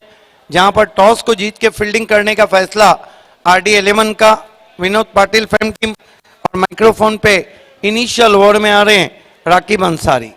जहां पर टॉस को जीत के फील्डिंग करने का फैसला RD 11 का विनोद पाटिल फैम टीम, और माइक्रोफोन पे इनिशियल ओवर में आ रहे हैं राकिब अंसारी।